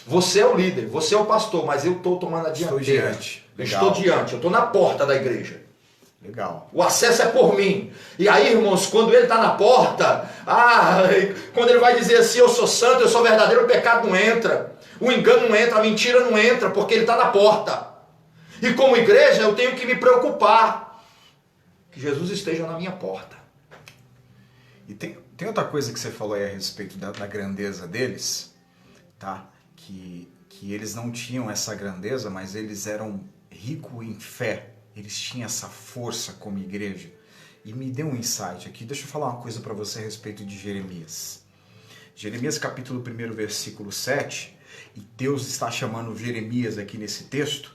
Você é o líder, você é o pastor, mas eu estou tomando a dianteira. Estou diante, eu estou na porta da igreja. Legal. O acesso é por mim. E aí, irmãos, quando ele está na porta, quando ele vai dizer assim, eu sou santo, eu sou verdadeiro, o pecado não entra. O engano não entra, a mentira não entra, porque ele está na porta. E como igreja, eu tenho que me preocupar que Jesus esteja na minha porta. E tem outra coisa que você falou aí a respeito da grandeza deles, tá? Que eles não tinham essa grandeza, mas eles eram ricos em fé. Eles tinham essa força como igreja. E me deu um insight aqui. Deixa eu falar uma coisa para você a respeito de Jeremias. Jeremias capítulo 1, versículo 7. E Deus está chamando Jeremias aqui nesse texto.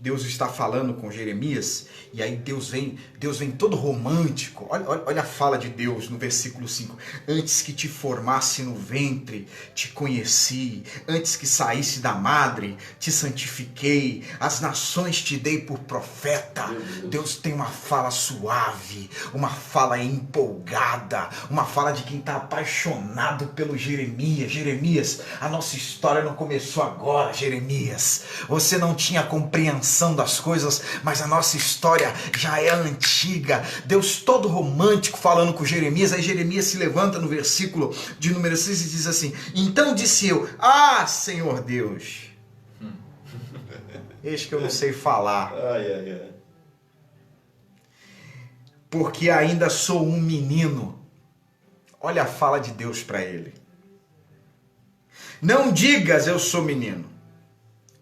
Deus está falando com Jeremias, e aí Deus vem todo romântico. Olha a fala de Deus no versículo 5. Antes que te formasse no ventre, te conheci. Antes que saísse da madre, te santifiquei. As nações te dei por profeta. Deus tem uma fala suave, uma fala empolgada, uma fala de quem está apaixonado pelo Jeremias. Jeremias, a nossa história não começou agora, Jeremias. Você não tinha compreensão das coisas, mas a nossa história já é antiga. Deus todo romântico falando com Jeremias. Aí Jeremias se levanta no versículo de número 6 e diz assim: então disse eu, Senhor Deus, eis que eu não sei falar, porque ainda sou um menino. Olha a fala de Deus para ele. Não digas eu sou menino,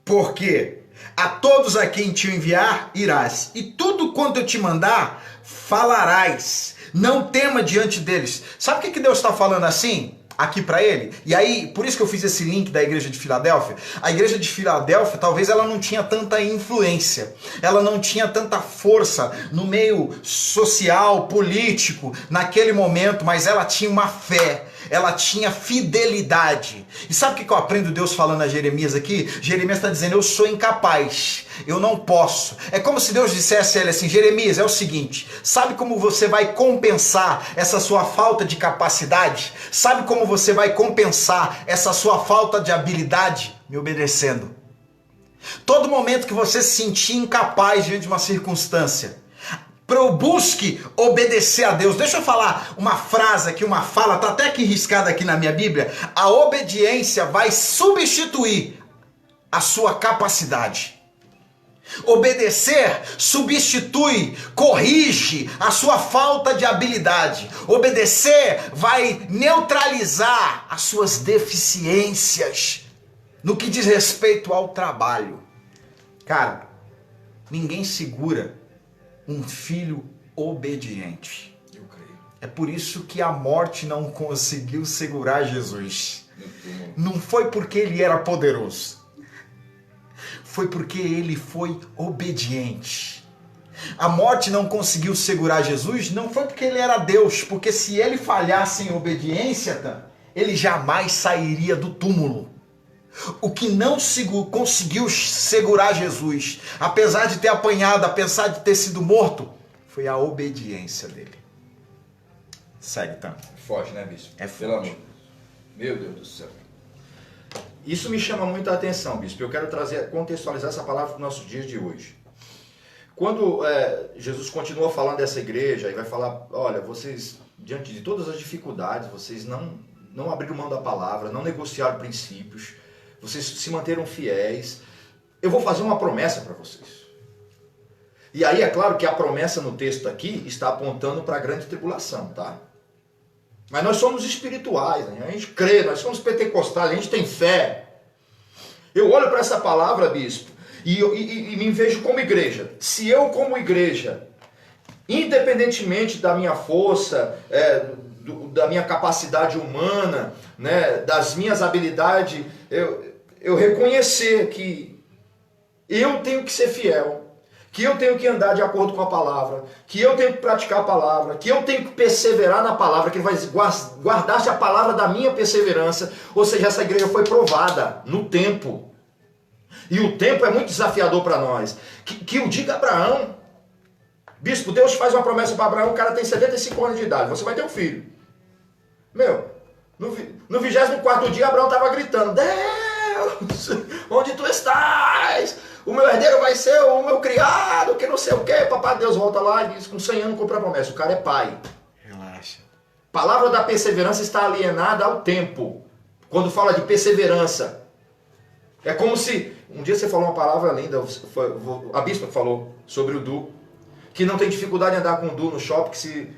porque a todos a quem te enviar, irás, e tudo quanto eu te mandar, falarás. Não tema diante deles. Sabe o que Deus está falando assim? Aqui para ele? E aí, por isso que eu fiz esse link da igreja de Filadélfia. A igreja de Filadélfia, talvez ela não tinha tanta influência, ela não tinha tanta força no meio social, político, naquele momento, mas ela tinha uma fé, ela tinha fidelidade. E sabe o que eu aprendo Deus falando a Jeremias aqui? Jeremias está dizendo, eu sou incapaz, eu não posso. É como se Deus dissesse a ele assim, Jeremias, é o seguinte, sabe como você vai compensar essa sua falta de capacidade? Sabe como você vai compensar essa sua falta de habilidade? Me obedecendo. Todo momento que você se sentir incapaz diante de uma circunstância, busque obedecer a Deus. Deixa eu falar uma frase aqui, uma fala, está até aqui riscada aqui na minha Bíblia. A obediência vai substituir a sua capacidade. Obedecer substitui, corrige a sua falta de habilidade. Obedecer vai neutralizar as suas deficiências no que diz respeito ao trabalho. Cara, ninguém segura um filho obediente. Eu creio. É por isso que a morte não conseguiu segurar Jesus. Não foi porque ele era poderoso. Foi porque ele foi obediente. A morte não conseguiu segurar Jesus, não foi porque ele era Deus, porque se ele falhasse em obediência, ele jamais sairia do túmulo. O que não conseguiu segurar Jesus, apesar de ter apanhado, apesar de ter sido morto, foi a obediência dele. Segue, tá? Forte, né, bispo? É forte. Pelo amor. Meu Deus do céu. Isso me chama muita atenção, bispo. Eu quero contextualizar essa palavra para os nossos dias de hoje. Quando Jesus continua falando dessa igreja e vai falar, olha, vocês, diante de todas as dificuldades, vocês não abriram mão da palavra, não negociaram princípios, vocês se manteram fiéis, eu vou fazer uma promessa para vocês. E aí é claro que a promessa no texto aqui está apontando para a grande tribulação, tá? Mas nós somos espirituais, né? A gente crê, nós somos pentecostais, a gente tem fé. Eu olho para essa palavra, bispo, e me vejo como igreja. Se eu, como igreja, independentemente da minha força, da minha capacidade humana, né, das minhas habilidades, eu reconhecer que eu tenho que ser fiel, que eu tenho que andar de acordo com a palavra, que eu tenho que praticar a palavra, que eu tenho que perseverar na palavra, que ele vai guardar-se a palavra da minha perseverança. Ou seja, essa igreja foi provada no tempo. E o tempo é muito desafiador para nós. Que eu diga a Abraão, bispo, Deus faz uma promessa para Abraão, o cara tem 75 anos de idade, você vai ter um filho. Meu, no 24º dia, Abraão estava gritando, Deus, onde tu estás? O meu herdeiro vai ser o meu criado, que não sei o quê. Papai Deus volta lá e diz, com 100 anos cumpre a promessa. O cara é pai. Relaxa. Palavra da perseverança está alienada ao tempo. Quando fala de perseverança, é como se... Um dia você falou uma palavra linda, a bispa falou sobre o Du, que não tem dificuldade em andar com o Du no shopping, que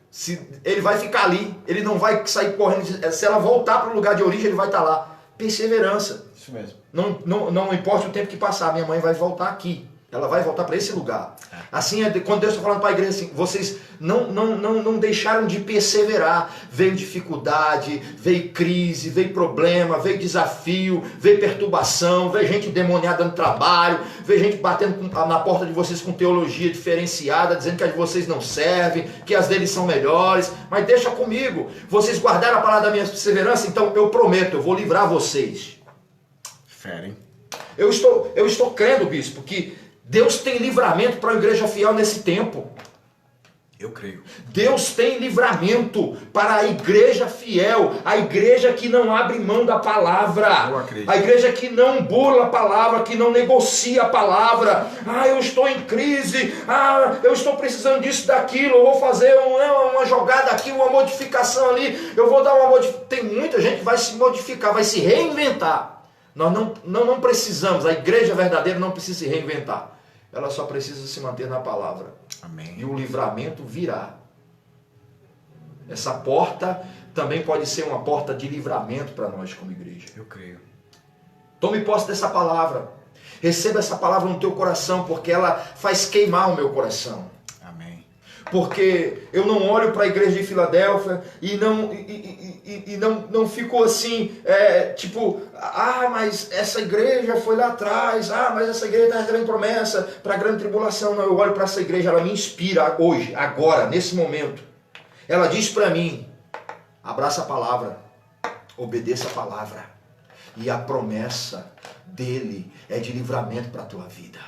se ele vai ficar ali, ele não vai sair correndo. Se ela voltar para o lugar de origem, ele vai estar lá. Perseverança. Isso mesmo. Não importa o tempo que passar, minha mãe vai voltar aqui. Ela vai voltar para esse lugar. Assim, quando Deus está falando para a igreja, assim, vocês não deixaram de perseverar. Veio dificuldade, veio crise, veio problema, veio desafio, veio perturbação, veio gente endemoniada no trabalho, veio gente batendo na porta de vocês com teologia diferenciada, dizendo que as de vocês não servem, que as deles são melhores. Mas deixa comigo, vocês guardaram a palavra da minha perseverança, então eu prometo, eu vou livrar vocês. Fera, hein? Eu estou crendo, bispo, que Deus tem livramento para a igreja fiel nesse tempo. Eu creio. Deus tem livramento para a igreja fiel, a igreja que não abre mão da palavra, Eu acredito. A igreja que não burla a palavra, que não negocia a palavra. Eu estou em crise, eu estou precisando disso, daquilo, eu vou fazer uma jogada aqui, uma modificação ali, eu vou dar uma modificação. Tem muita gente que vai se modificar, vai se reinventar. Nós não precisamos, a igreja verdadeira não precisa se reinventar. Ela só precisa se manter na palavra. Amém. E o livramento virá. Essa porta também pode ser uma porta de livramento para nós como igreja. Eu creio. Tome posse dessa palavra. Receba essa palavra no teu coração, porque ela faz queimar o meu coração. Amém. Porque eu não olho para a igreja de Filadélfia e não fico assim, mas essa igreja foi lá atrás, mas essa igreja está recebendo promessa para a grande tribulação. Não, eu olho para essa igreja, ela me inspira hoje, agora, nesse momento. Ela diz para mim, abraça a palavra, obedeça a palavra, e a promessa dele é de livramento para a tua vida.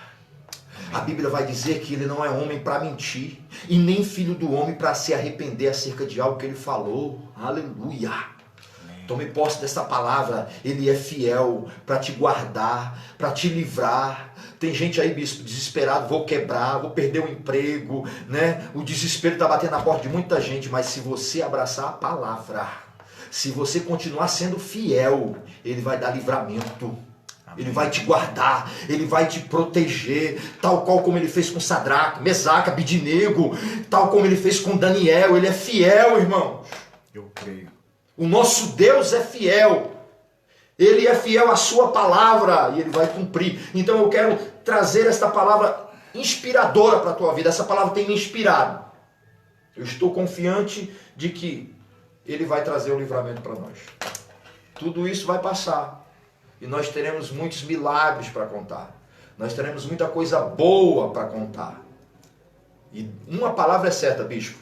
A Bíblia vai dizer que ele não é homem para mentir, e nem filho do homem para se arrepender acerca de algo que ele falou. Aleluia! Amém. Tome posse dessa palavra. Ele é fiel para te guardar, para te livrar. Tem gente aí, bispo, desesperado, vou quebrar, vou perder o emprego, né? O desespero está batendo na porta de muita gente, mas se você abraçar a palavra, se você continuar sendo fiel, ele vai dar livramento. Ele vai te guardar, ele vai te proteger, tal qual como ele fez com Sadraque, Mesaque, Abidnego, tal como ele fez com Daniel. Ele é fiel, irmão. Eu creio. O nosso Deus é fiel. Ele é fiel à sua palavra e ele vai cumprir. Então eu quero trazer esta palavra inspiradora para a tua vida. Essa palavra tem me inspirado. Eu estou confiante de que ele vai trazer o livramento para nós. Tudo isso vai passar. E nós teremos muitos milagres para contar. Nós teremos muita coisa boa para contar. E uma palavra é certa, bispo.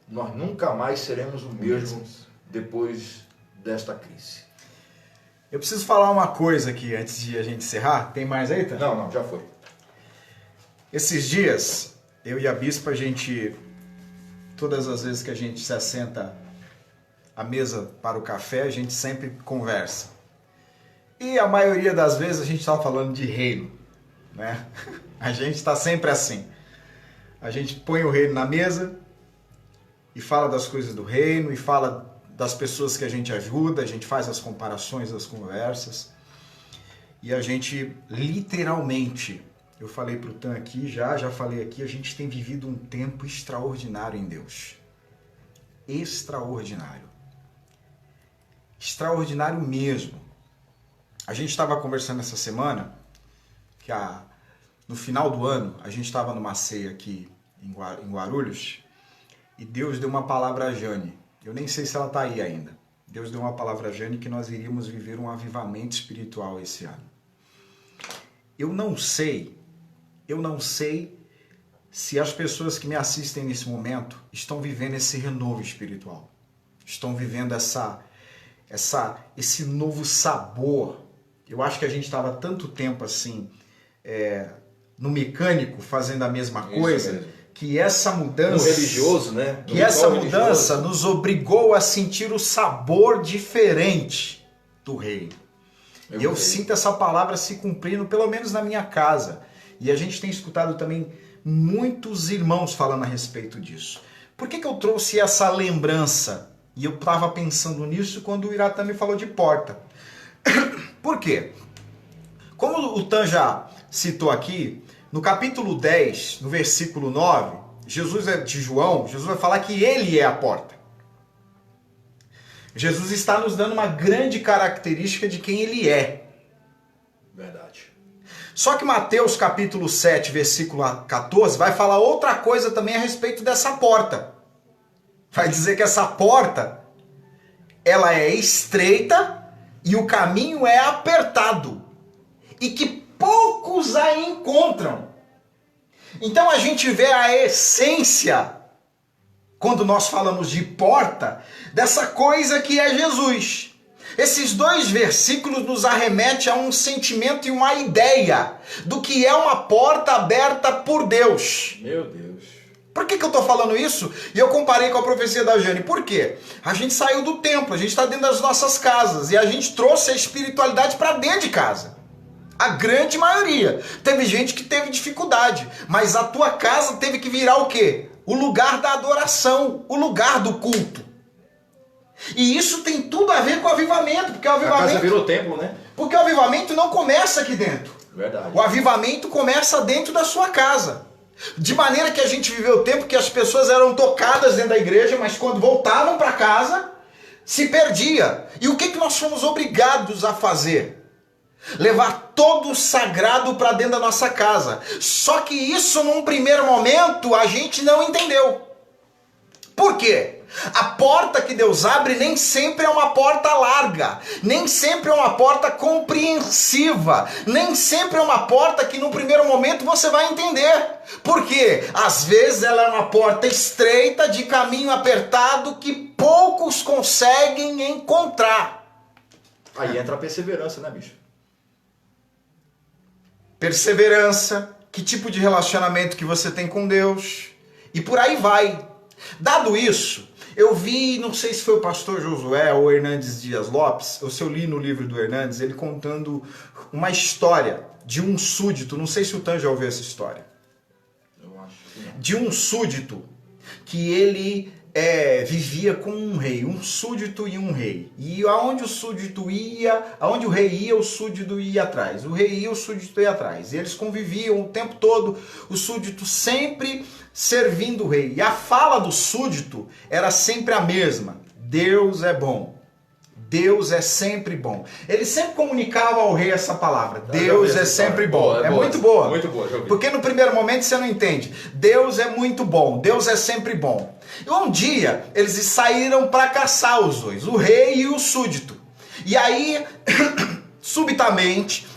Nós nunca mais seremos o mesmo depois desta crise. Eu preciso falar uma coisa aqui antes de a gente encerrar. Tem mais aí, tá? Não, já foi. Esses dias, eu e a bispa, todas as vezes que a gente se assenta à mesa para o café, a gente sempre conversa. E a maioria das vezes a gente estava falando de reino, né? A gente está sempre assim. A gente põe o reino na mesa e fala das coisas do reino, e fala das pessoas que a gente ajuda, a gente faz as comparações, as conversas. E a gente literalmente, eu falei para o Tan aqui, já falei aqui, a gente tem vivido um tempo extraordinário em Deus. Extraordinário. Extraordinário mesmo. A gente estava conversando essa semana que no final do ano, a gente estava numa ceia aqui em Guarulhos, e Deus deu uma palavra a Jane. Eu nem sei se ela está aí ainda. Deus deu uma palavra a Jane que nós iríamos viver um avivamento espiritual esse ano. Eu não sei se as pessoas que me assistem nesse momento estão vivendo esse renovo espiritual. Estão vivendo esse novo sabor. Eu acho que a gente estava tanto tempo assim, no mecânico, fazendo a mesma coisa, que essa mudança... No religioso, né? Que essa mudança nos obrigou a sentir o sabor diferente do rei. E eu sinto essa palavra se cumprindo, pelo menos na minha casa. E a gente tem escutado também muitos irmãos falando a respeito disso. Por que eu trouxe essa lembrança? E eu estava pensando nisso quando o Iratã me falou de porta. Por quê? Como o Tan já citou aqui, no capítulo 10, no versículo 9, Jesus vai falar que ele é a porta. Jesus está nos dando uma grande característica de quem ele é. Verdade. Só que Mateus capítulo 7, versículo 14, vai falar outra coisa também a respeito dessa porta. Vai dizer que essa porta, ela é estreita e o caminho é apertado. E que poucos a encontram. Então a gente vê a essência, quando nós falamos de porta, dessa coisa que é Jesus. Esses dois versículos nos arremetem a um sentimento e uma ideia do que é uma porta aberta por Deus. Meu Deus. Por que eu estou falando isso? E eu comparei com a profecia da Jane. Por quê? A gente saiu do templo, a gente está dentro das nossas casas e a gente trouxe a espiritualidade para dentro de casa. A grande maioria. Teve gente que teve dificuldade, mas a tua casa teve que virar o quê? O lugar da adoração, o lugar do culto. E isso tem tudo a ver com o avivamento, porque o avivamento... A casa virou templo, né? Porque o avivamento não começa aqui dentro. Verdade. O avivamento começa dentro da sua casa. De maneira que a gente viveu o tempo que as pessoas eram tocadas dentro da igreja, mas quando voltavam para casa, se perdia. E o que nós fomos obrigados a fazer? Levar todo o sagrado para dentro da nossa casa. Só que isso, num primeiro momento, a gente não entendeu. Por quê? A porta que Deus abre nem sempre é uma porta larga, nem sempre é uma porta compreensiva, nem sempre é uma porta que no primeiro momento você vai entender. Por quê? Às vezes ela é uma porta estreita, de caminho apertado, que poucos conseguem encontrar. Aí entra a perseverança, né, bicho? Perseverança, que tipo de relacionamento que você tem com Deus, e por aí vai. Dado isso, eu vi, não sei se foi o pastor Josué ou Hernandes Dias Lopes, ou se eu li no livro do Hernandes, ele contando uma história de um súdito, não sei se o Tan já ouviu essa história. Eu acho que não. De um súdito que ele vivia com um rei, um súdito e um rei. E aonde o súdito ia, aonde o rei ia, o súdito ia atrás. O rei ia, o súdito ia atrás. E eles conviviam o tempo todo, o súdito sempre servindo o rei. E a fala do súdito era sempre a mesma: Deus é bom. Deus é sempre bom. Ele sempre comunicava ao rei essa palavra: Deus é sempre bom. É muito boa. Muito boa, já ouvi. Porque no primeiro momento você não entende. Deus é muito bom. Deus é sempre bom. E um dia eles saíram para caçar os dois, o rei e o súdito. E aí, subitamente,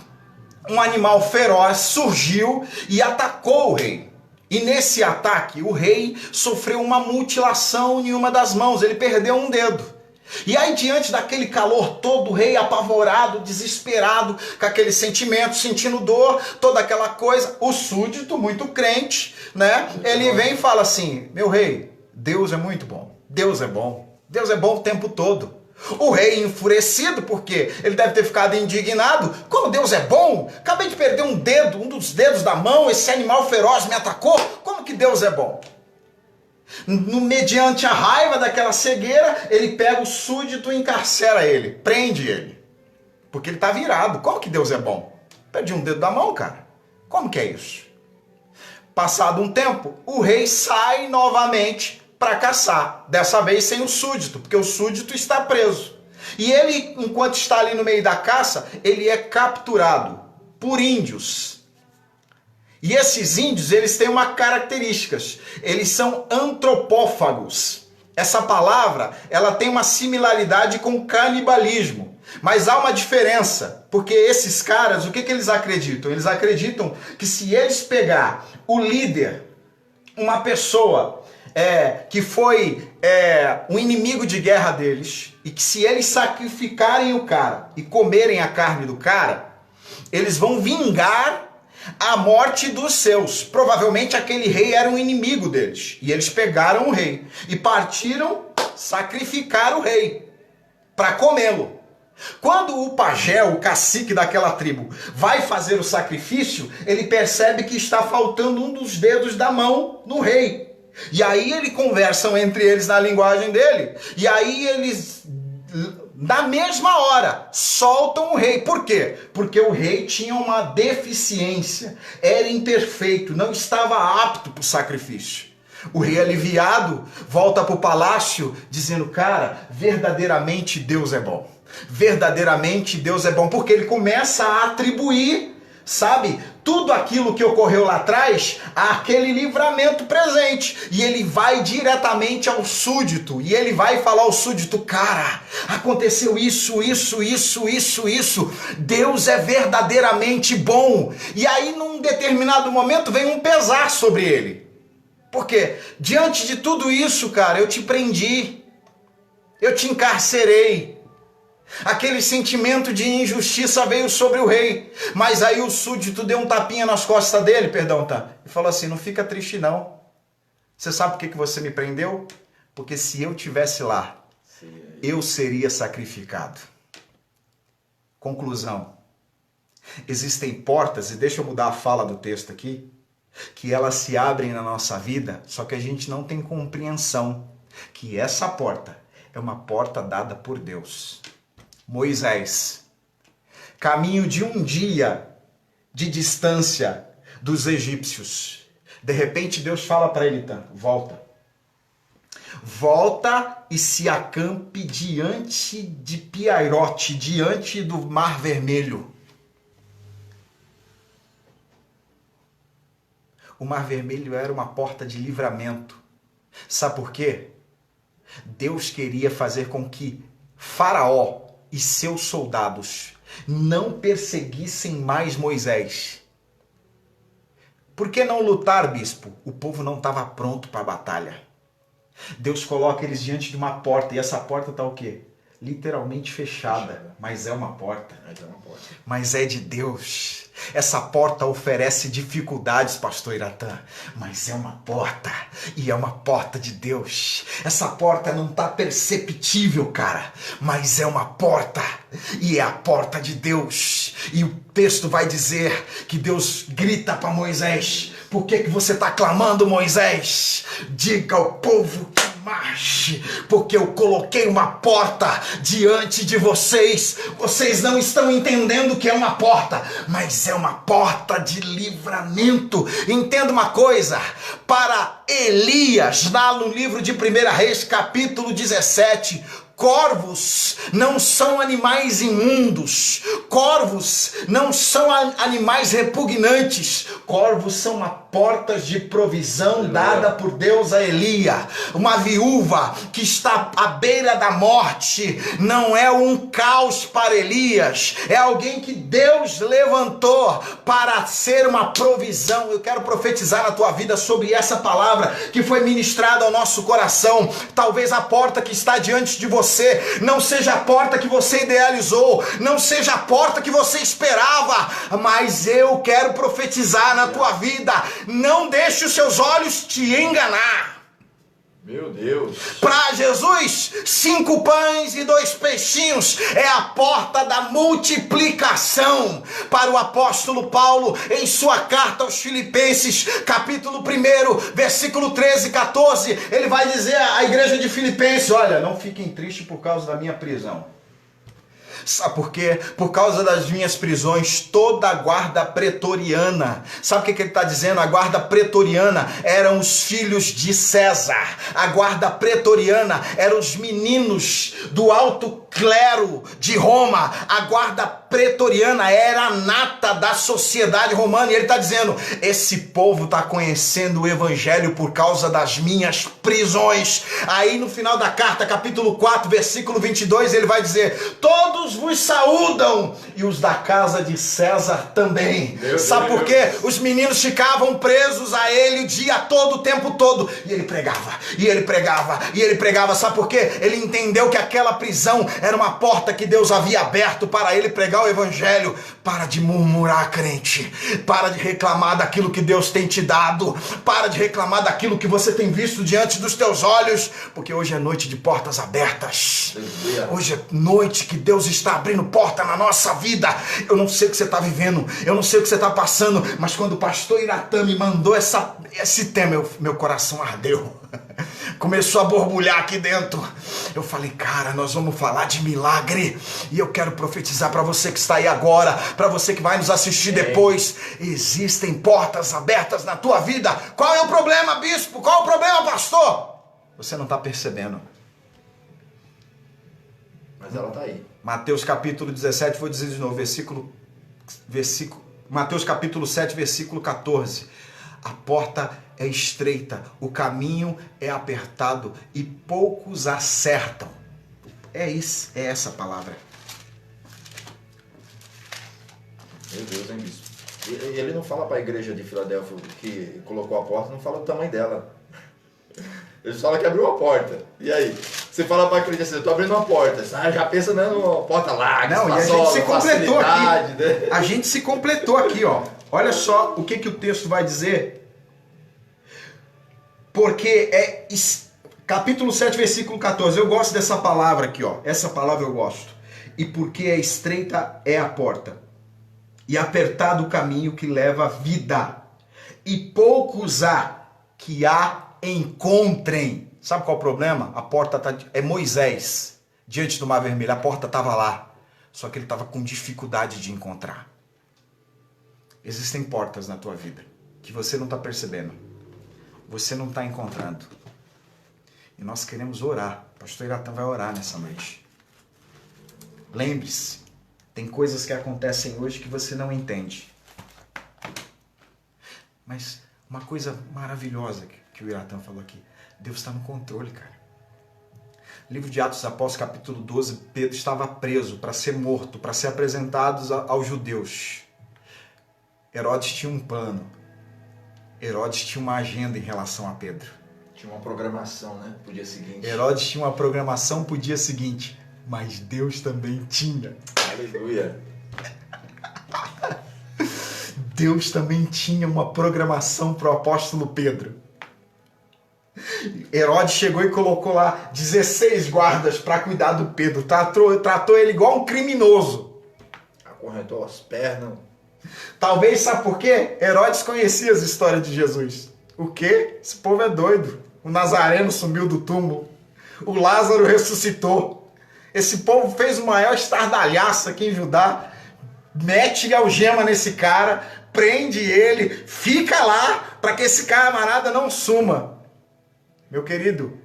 um animal feroz surgiu e atacou o rei. E nesse ataque, o rei sofreu uma mutilação em uma das mãos. Ele perdeu um dedo. E aí, diante daquele calor todo, o rei apavorado, desesperado, com aquele sentimento, sentindo dor, toda aquela coisa, o súdito, muito crente, né? Ele vem e fala assim: meu rei, Deus é muito bom, Deus é bom o tempo todo. O rei enfurecido, porque ele deve ter ficado indignado. Como Deus é bom? Acabei de perder um dedo, um dos dedos da mão, esse animal feroz me atacou. Como que Deus é bom? Mediante a raiva daquela cegueira, ele pega o súdito e encarcera ele, prende ele. Porque ele está virado. Como que Deus é bom? Perdi um dedo da mão, cara. Como que é isso? Passado um tempo, o rei sai novamente para caçar. Dessa vez sem o súdito, porque o súdito está preso. E ele, enquanto está ali no meio da caça, ele é capturado por índios. E esses índios, eles têm uma característica, eles são antropófagos. Essa palavra, ela tem uma similaridade com canibalismo, mas há uma diferença, porque esses caras, o que eles acreditam? Eles acreditam que se eles pegar o líder, uma pessoa que foi um inimigo de guerra deles, e que se eles sacrificarem o cara e comerem a carne do cara, eles vão vingar a morte dos seus. Provavelmente aquele rei era um inimigo deles. E eles pegaram o rei e partiram sacrificar o rei para comê-lo. Quando o pajé, o cacique daquela tribo, vai fazer o sacrifício, ele percebe que está faltando um dos dedos da mão no rei. E aí eles conversam entre eles na linguagem dele. E aí eles, na mesma hora, soltam o rei. Por quê? Porque o rei tinha uma deficiência, era imperfeito, não estava apto para o sacrifício. O rei, aliviado, volta para o palácio dizendo: cara, verdadeiramente Deus é bom. Verdadeiramente Deus é bom, porque ele começa a atribuir, sabe, tudo aquilo que ocorreu lá atrás àquele livramento presente. E ele vai diretamente ao súdito, e ele vai falar ao súdito: cara, aconteceu isso. Deus é verdadeiramente bom. E aí, num determinado momento, vem um pesar sobre ele. Porque diante de tudo isso, cara, eu te prendi, eu te encarcerei. Aquele sentimento de injustiça veio sobre o rei, mas aí o súdito deu um tapinha nas costas dele, e falou assim: não fica triste não. Você sabe por que você me prendeu? Porque se eu tivesse lá, eu seria sacrificado. Conclusão: existem portas, e deixa eu mudar a fala do texto aqui, que elas se abrem na nossa vida, só que a gente não tem compreensão que essa porta é uma porta dada por Deus. Moisés, caminho de um dia de distância dos egípcios. De repente Deus fala para ele: volta. Volta e se acampe diante de Piairote, diante do Mar Vermelho. O Mar Vermelho era uma porta de livramento. Sabe por quê? Deus queria fazer com que Faraó e seus soldados não perseguissem mais Moisés. Por que não lutar, bispo? O povo não estava pronto para a batalha. Deus coloca eles diante de uma porta, e essa porta está o quê? Literalmente fechada, mas é uma porta. Mas é de Deus. Essa porta oferece dificuldades, pastor Iratã, mas é uma porta, e é uma porta de Deus. Essa porta não está perceptível, cara, mas é uma porta, e é a porta de Deus. E o texto vai dizer que Deus grita para Moisés: por que você está clamando, Moisés? Diga ao povo que marche, porque eu coloquei uma porta diante de vocês. Vocês não estão entendendo que é uma porta, mas é uma porta de livramento. Entenda uma coisa: para Elias, lá no livro de 1 Reis, capítulo 17, corvos não são animais imundos, corvos não são animais repugnantes, corvos são uma porta de provisão dada por Deus a Elias. Uma viúva que está à beira da morte não é um caos para Elias, é alguém que Deus levantou para ser uma provisão. Eu quero profetizar na tua vida sobre essa palavra que foi ministrada ao nosso coração. Talvez a porta que está diante de você não seja a porta que você idealizou, não seja a porta que você esperava, mas eu quero profetizar na tua vida: não deixe os seus olhos te enganar. Meu Deus. Para Jesus, 5 pães e 2 peixinhos é a porta da multiplicação. Para o apóstolo Paulo, em sua carta aos Filipenses, capítulo 1, versículo 13 e 14, ele vai dizer à igreja de Filipenses: olha, não fiquem tristes por causa da minha prisão. Sabe por quê? Por causa das minhas prisões, toda a guarda pretoriana. Sabe o que ele está dizendo? A guarda pretoriana eram os filhos de César. A guarda pretoriana eram os meninos do alto clero de Roma, a guarda pretoriana era a nata da sociedade romana, e ele está dizendo, esse povo está conhecendo o evangelho por causa das minhas prisões. Aí no final da carta, capítulo 4, versículo 22, ele vai dizer, todos vos saúdam, e os da casa de César também. Sabe por quê? Os meninos ficavam presos a ele o dia todo, o tempo todo, e ele pregava, e ele pregava, e ele pregava. Sabe por quê? Ele entendeu que aquela prisão era uma porta que Deus havia aberto para ele pregar o evangelho. Para de murmurar, crente, para de reclamar daquilo que Deus tem te dado, para de reclamar daquilo que você tem visto diante dos teus olhos, porque hoje é noite de portas abertas. Hoje é noite que Deus está abrindo porta na nossa vida. Eu não sei o que você está vivendo, eu não sei o que você está passando, mas quando o pastor Iratã me mandou esse tema, meu coração ardeu. Começou a borbulhar aqui dentro. Eu falei, cara, nós vamos falar de milagre. E eu quero profetizar para você que está aí agora, para você que vai nos assistir depois. Existem portas abertas na tua vida. Qual é o problema, bispo? Qual é o problema, pastor? Você não está percebendo. Mas ela está aí. Mateus capítulo 17, vou dizer de novo, Mateus capítulo 7, versículo 14. A porta é estreita, o caminho é apertado e poucos acertam. É essa a palavra. Meu Deus, hein, bispo? Ele não fala para a igreja de Filadélfia que colocou a porta, não fala do tamanho dela. Ele fala que abriu uma porta. E aí? Você fala para a igreja assim, eu estou abrindo uma porta. Já pensa numa porta larga, não, e a gente se completou aqui. Né? A gente se completou aqui, ó. Olha só o que o texto vai dizer. Porque capítulo 7, versículo 14. Eu gosto dessa palavra aqui, ó. Essa palavra eu gosto. E porque estreita é a porta, e apertado o caminho que leva à vida, e poucos há que a encontrem. Sabe qual é o problema? A porta é Moisés diante do Mar Vermelho. A porta estava lá, só que ele estava com dificuldade de encontrar. Existem portas na tua vida que você não está percebendo, você não está encontrando. E nós queremos orar. O pastor Iratã vai orar nessa noite. Lembre-se, tem coisas que acontecem hoje que você não entende. Mas uma coisa maravilhosa que o Iratã falou aqui, Deus está no controle, cara. Livro de Atos dos Apóstolos, capítulo 12, Pedro estava preso para ser morto, para ser apresentado aos judeus. Herodes tinha um plano. Herodes tinha uma agenda em relação a Pedro. Tinha uma programação, né, pro dia seguinte. Herodes tinha uma programação pro dia seguinte, mas Deus também tinha. Aleluia. Deus também tinha uma programação pro apóstolo Pedro. Herodes chegou e colocou lá 16 guardas para cuidar do Pedro. Tratou ele igual um criminoso. Acorrentou as pernas. Talvez, sabe por quê? Herodes conhecia as histórias de Jesus. O quê? Esse povo é doido. O Nazareno sumiu do túmulo. O Lázaro ressuscitou. Esse povo fez o maior estardalhaço aqui em Judá. Mete algema nesse cara, prende ele, fica lá para que esse camarada não suma. Meu querido,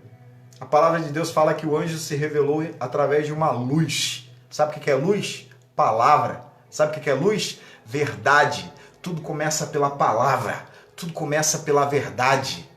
a palavra de Deus fala que o anjo se revelou através de uma luz. Sabe o que é luz? Palavra. Sabe o que é luz? Verdade. Tudo começa pela palavra. Tudo começa pela verdade.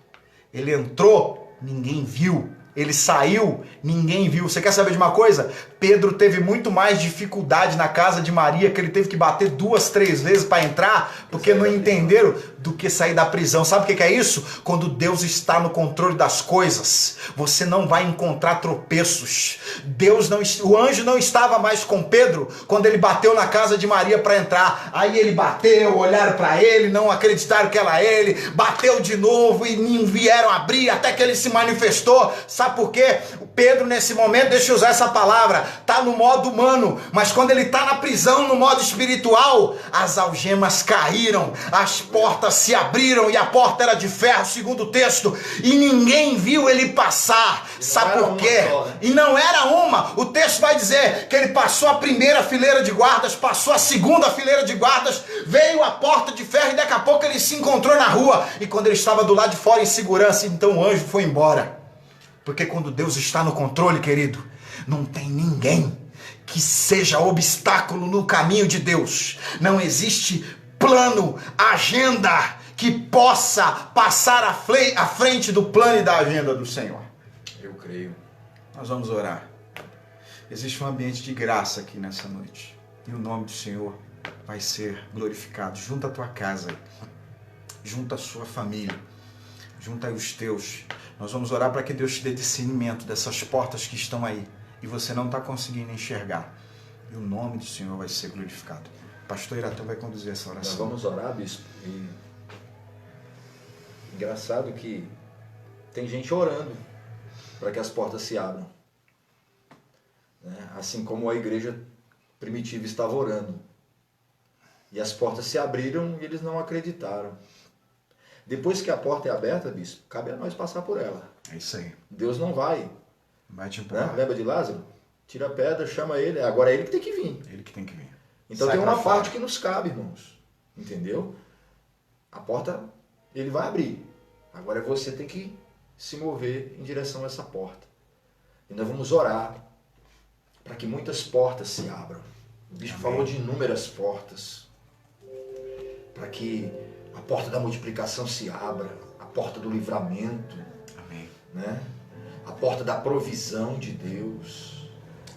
Ele entrou, ninguém viu. Ele saiu, ninguém viu. Você quer saber de uma coisa? Pedro teve muito mais dificuldade na casa de Maria, que ele teve que bater 2, 3 vezes para entrar, porque não entenderam, do que sair da prisão. Sabe o que é isso? Quando Deus está no controle das coisas, você não vai encontrar tropeços. O anjo não estava mais com Pedro quando ele bateu na casa de Maria para entrar. Aí ele bateu, olharam para ele, não acreditaram que era ele, bateu de novo e não vieram abrir até que ele se manifestou. Sabe por quê? O Pedro, nesse momento, deixa eu usar essa palavra, está no modo humano, mas quando ele está na prisão, no modo espiritual, as algemas caíram, as portas se abriram, e a porta era de ferro, segundo o texto, e ninguém viu ele passar. Sabe por quê? E não era uma. O texto vai dizer que ele passou a primeira fileira de guardas, passou a segunda fileira de guardas, veio a porta de ferro, e daqui a pouco ele se encontrou na rua, e quando ele estava do lado de fora em segurança, então o anjo foi embora. Porque quando Deus está no controle, querido, Não tem ninguém que seja obstáculo no caminho de Deus. Não existe plano, agenda que possa passar à frente do plano e da agenda do Senhor. Eu creio. Nós vamos orar. Existe um ambiente de graça aqui nessa noite. E o nome do Senhor vai ser glorificado. Junta a tua casa, junta a sua família, junta aí os teus. Nós vamos orar para que Deus te dê discernimento dessas portas que estão aí e você não está conseguindo enxergar. E o nome do Senhor vai ser glorificado. O pastor Iratã vai conduzir essa oração. Nós vamos orar, bispo. E engraçado que tem gente orando para que as portas se abram, né? Assim como a igreja primitiva estava orando. E as portas se abriram e eles não acreditaram. Depois que a porta é aberta, bispo, cabe a nós passar por ela. É isso aí. Deus não vai. Vai te empurrar. Né? Lembra de Lázaro? Tira a pedra, chama ele. Agora é ele que tem que vir. Ele que tem que vir. Então Sai tem uma pra fora. parte que nos cabe, irmãos. Entendeu? A porta, ele vai abrir. Agora você tem que se mover em direção a essa porta. E nós vamos orar para que muitas portas se abram. O bispo falou de inúmeras portas. Para que a porta da multiplicação se abra, a porta do livramento, Amém. né? A porta da provisão de Deus,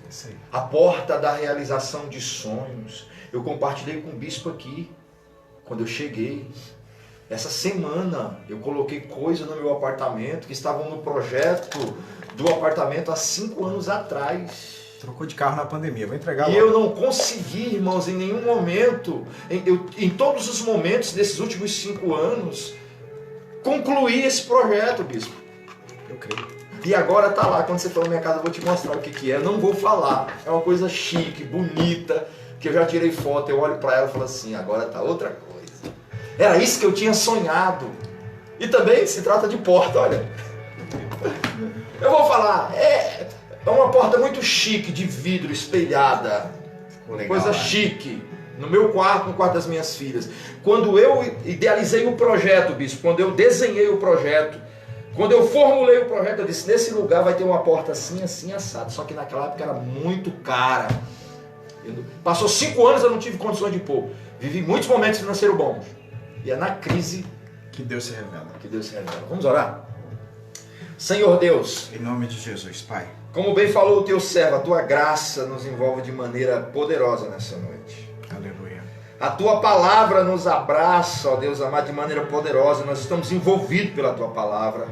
Isso aí. a porta da realização de sonhos. Eu compartilhei com o bispo aqui, quando eu cheguei. Essa semana eu coloquei coisa no meu apartamento que estavam no projeto do apartamento há 5 anos atrás. Trocou de carro na pandemia, vou entregar E logo. eu não consegui, irmãos, em nenhum momento, em todos os momentos desses últimos 5 anos, concluir esse projeto, bispo. Eu creio. E agora tá lá, quando você for na minha casa eu vou te mostrar o que é. Eu não vou falar, é uma coisa chique, bonita, que eu já tirei foto, eu olho para ela e falo assim, agora tá outra coisa. Era isso que eu tinha sonhado. E também se trata de porta, olha. Eu vou falar, é uma porta muito chique, de vidro, espelhada. Legal, Coisa né? chique. No meu quarto, no quarto das minhas filhas. Quando eu idealizei o projeto, bispo, quando eu desenhei o projeto, quando eu formulei o projeto, eu disse, nesse lugar vai ter uma porta assim, assim, assado. Só que naquela época era muito cara. Passou 5 anos, eu não tive condições de pôr. Vivi muitos momentos financeiros bons. E é na crise Que Deus se revela. que Deus se revela. Vamos orar? Senhor Deus, Em nome de Jesus, Pai. como bem falou o teu servo, a tua graça nos envolve de maneira poderosa nessa noite. Aleluia. A tua palavra nos abraça, ó Deus amado, de maneira poderosa. Nós estamos envolvidos pela tua palavra.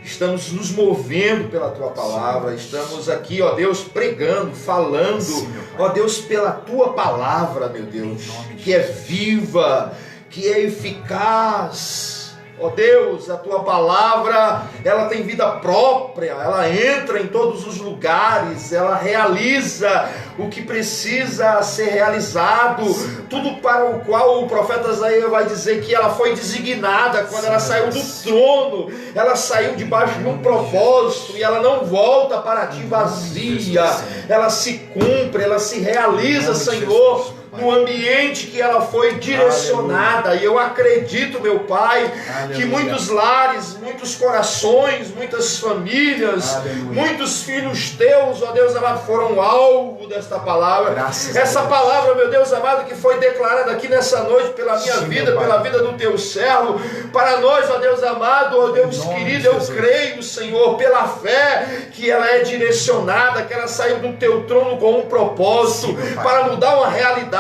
Estamos nos movendo pela tua palavra. Estamos aqui, ó Deus, pregando, falando, Sim, meu Pai. ó Deus, pela tua palavra, meu Deus, Em nome de que é viva, que é eficaz. Ó Deus, a tua palavra, ela tem vida própria, ela entra em todos os lugares, ela realiza o que precisa ser realizado, tudo para o qual o profeta Isaías vai dizer que ela foi designada quando ela saiu do trono, ela saiu debaixo de um propósito e ela não volta para ti vazia, ela se cumpre, ela se realiza, Senhor, no ambiente que ela foi direcionada. E eu acredito, meu Pai, que muitos lares, muitos corações, muitas famílias, muitos filhos teus, ó Deus amado, foram alvo desta palavra. Graças a Essa Deus. palavra, meu Deus amado, que foi declarada aqui nessa noite pela minha Sim, vida, meu Pai. pela vida do teu servo, para nós, ó Deus amado, ó Deus nome querido, de eu Jesus. creio, Senhor, pela fé, que ela é direcionada, que ela saiu do teu trono com um propósito, Sim, meu Pai. para mudar uma realidade,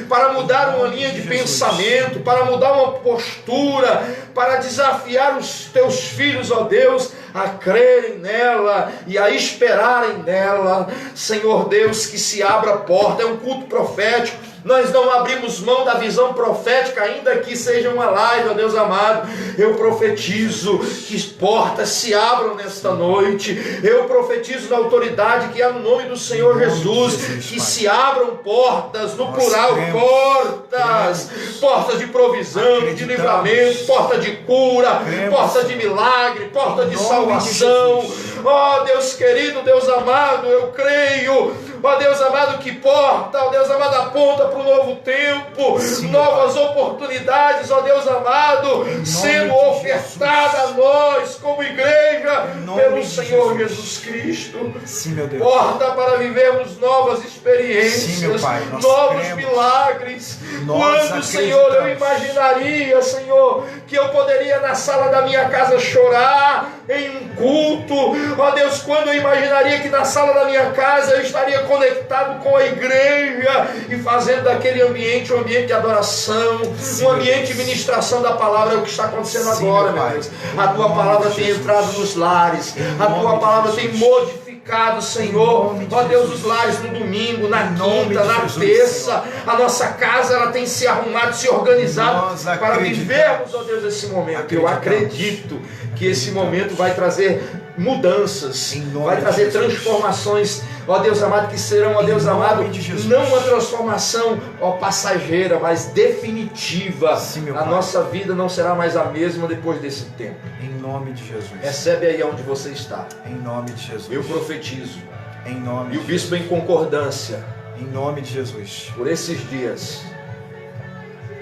para mudar uma linha de Jesus. pensamento, para mudar uma postura, para desafiar os teus filhos, ó Deus, a crerem nela e a esperarem nela. Senhor Deus, que se abra a porta, é um culto profético. Nós não abrimos mão da visão profética, ainda que seja uma live, ó Deus amado. Eu profetizo que portas se abram nesta noite. Eu profetizo na autoridade que há no nome do Senhor Em nome de Jesus, Jesus, que Pai. se abram portas, no Nós plural, cremos, portas, portas de provisão, de livramento, porta de cura, porta de milagre, porta de salvação. Ó Deus querido, Deus amado, eu creio. Ó Deus amado, que porta, ó Deus amado, aponta para o novo tempo, novas oportunidades, ó Deus amado, sendo ofertada a nós como igreja pelo Senhor Jesus Cristo. Sim, meu Deus. Porta para vivermos novas experiências, sim, meu Pai, novos milagres. Quando, Senhor, eu imaginaria, Senhor, que eu poderia na sala da minha casa chorar em um culto. Ó Deus, quando eu imaginaria que na sala da minha casa eu estaria conectado com a igreja e fazendo daquele ambiente um ambiente de adoração, um ambiente de ministração da palavra. É o que está acontecendo agora, meu Deus. A tua palavra tem entrado nos lares, a tua palavra tem modificado, Senhor, ó Deus, os lares no domingo, na quinta, na terça. A nossa casa, ela tem se arrumado, se organizado para vivermos, ó Deus, esse momento. Eu acredito que esse momento vai trazer mudanças, vai trazer transformações, ó Deus amado, que serão, ó Deus amado, não uma transformação, ó, passageira, mas definitiva. A nossa vida não será mais a mesma depois desse tempo. Em nome de Jesus. Recebe aí onde você está. Em nome de Jesus. Eu profetizo. Em nome e o bispo em concordância. Em nome de Jesus. Por esses dias,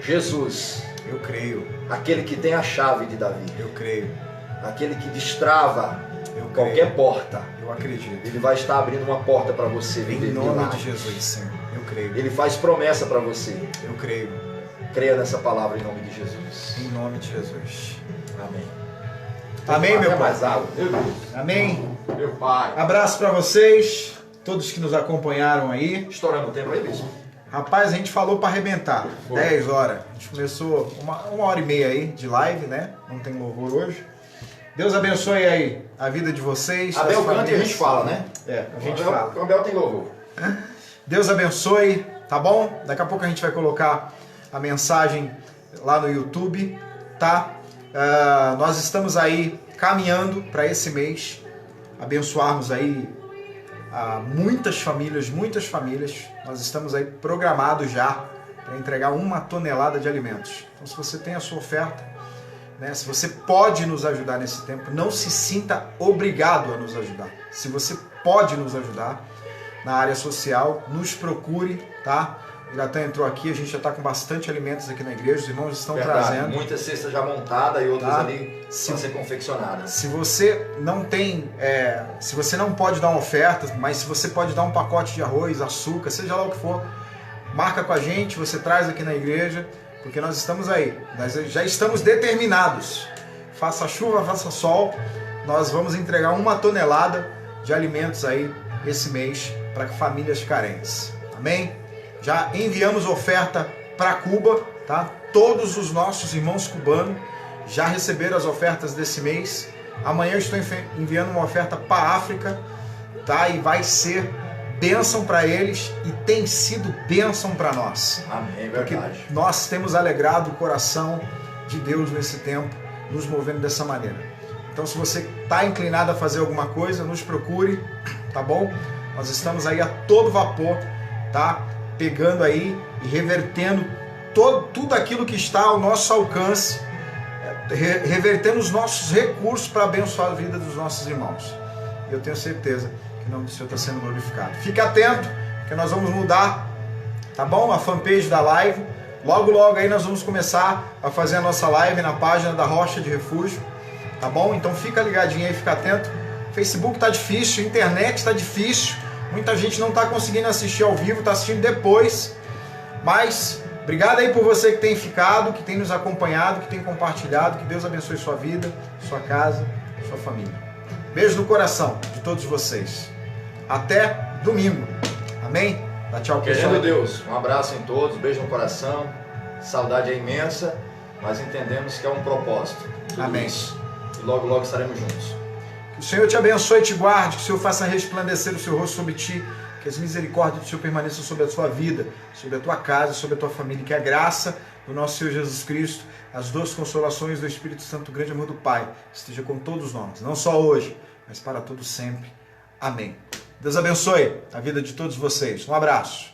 Jesus, eu creio, aquele que tem a chave de Davi, eu creio, aquele que destrava qualquer porta, eu acredito, ele vai estar abrindo uma porta para você viver em nome milagre. de Jesus, Senhor, eu creio. Ele faz promessa para você, eu creio. Creia nessa palavra em nome de Jesus. Em nome de Jesus. Amém. Amém, meu Pai. Mais água. Meu Deus. Amém. Meu Pai. Abraço para vocês, todos que nos acompanharam aí. Estouramos o tempo aí, bispo. Rapaz, a gente falou para arrebentar. 10 horas. A gente começou uma hora e meia aí de live, né? Não tem louvor hoje. Deus abençoe aí a vida de vocês. Abel canta e a gente fala, né? É, a gente fala. O Abel tem louvor. Deus abençoe, tá bom? Daqui a pouco a gente vai colocar a mensagem lá no YouTube, tá? Nós estamos aí caminhando para esse mês, abençoarmos aí muitas famílias. Nós estamos aí programados já para entregar 1 tonelada de alimentos. Então, se você tem a sua oferta, né, se você pode nos ajudar nesse tempo, não se sinta obrigado a nos ajudar. Se você pode nos ajudar na área social, nos procure, tá? O Iratan entrou aqui, a gente já está com bastante alimentos aqui na igreja, os irmãos estão trazendo. Muita cesta já montada e outras ali para ser confeccionadas. Se você não tem, se você não pode dar uma oferta, mas se você pode dar um pacote de arroz, açúcar, seja lá o que for, marca com a gente, você traz aqui na igreja, porque nós estamos aí, nós já estamos determinados. Faça chuva, faça sol, nós vamos entregar 1 tonelada de alimentos aí esse mês para famílias carentes. Amém? Já enviamos oferta para Cuba, tá? Todos os nossos irmãos cubanos já receberam as ofertas desse mês. Amanhã eu estou enviando uma oferta para a África, tá? E vai ser bênção para eles e tem sido bênção para nós. Amém, porque verdade. Nós temos alegrado o coração de Deus nesse tempo, nos movendo dessa maneira. Então, se você está inclinado a fazer alguma coisa, nos procure, tá bom? Nós estamos aí a todo vapor, tá? Pegando aí e revertendo tudo aquilo que está ao nosso alcance, revertendo os nossos recursos para abençoar a vida dos nossos irmãos. Eu tenho certeza que o nome do Senhor está sendo glorificado. Fique atento, que nós vamos mudar, tá bom? A fanpage da live. Logo, logo aí nós vamos começar a fazer a nossa live na página da Rocha de Refúgio, tá bom? Então fica ligadinho aí, fica atento. Facebook tá difícil, internet tá difícil. Muita gente não está conseguindo assistir ao vivo, está assistindo depois. Mas, obrigado aí por você que tem ficado, que tem nos acompanhado, que tem compartilhado. Que Deus abençoe sua vida, sua casa, sua família. Beijo no coração de todos vocês. Até domingo. Amém? Dá tchau, pessoal. Querendo Deus, um abraço em todos, beijo no coração. Saudade é imensa, mas entendemos que é um propósito. Amém. Isso. E logo, logo estaremos juntos. Que o Senhor te abençoe e te guarde, que o Senhor faça resplandecer o seu rosto sobre ti, que as misericórdias do Senhor permaneçam sobre a sua vida, sobre a tua casa, sobre a tua família, que a graça do nosso Senhor Jesus Cristo, as doces consolações do Espírito Santo, o grande amor do Pai, esteja com todos nós, não só hoje, mas para todos sempre. Amém. Deus abençoe a vida de todos vocês. Um abraço.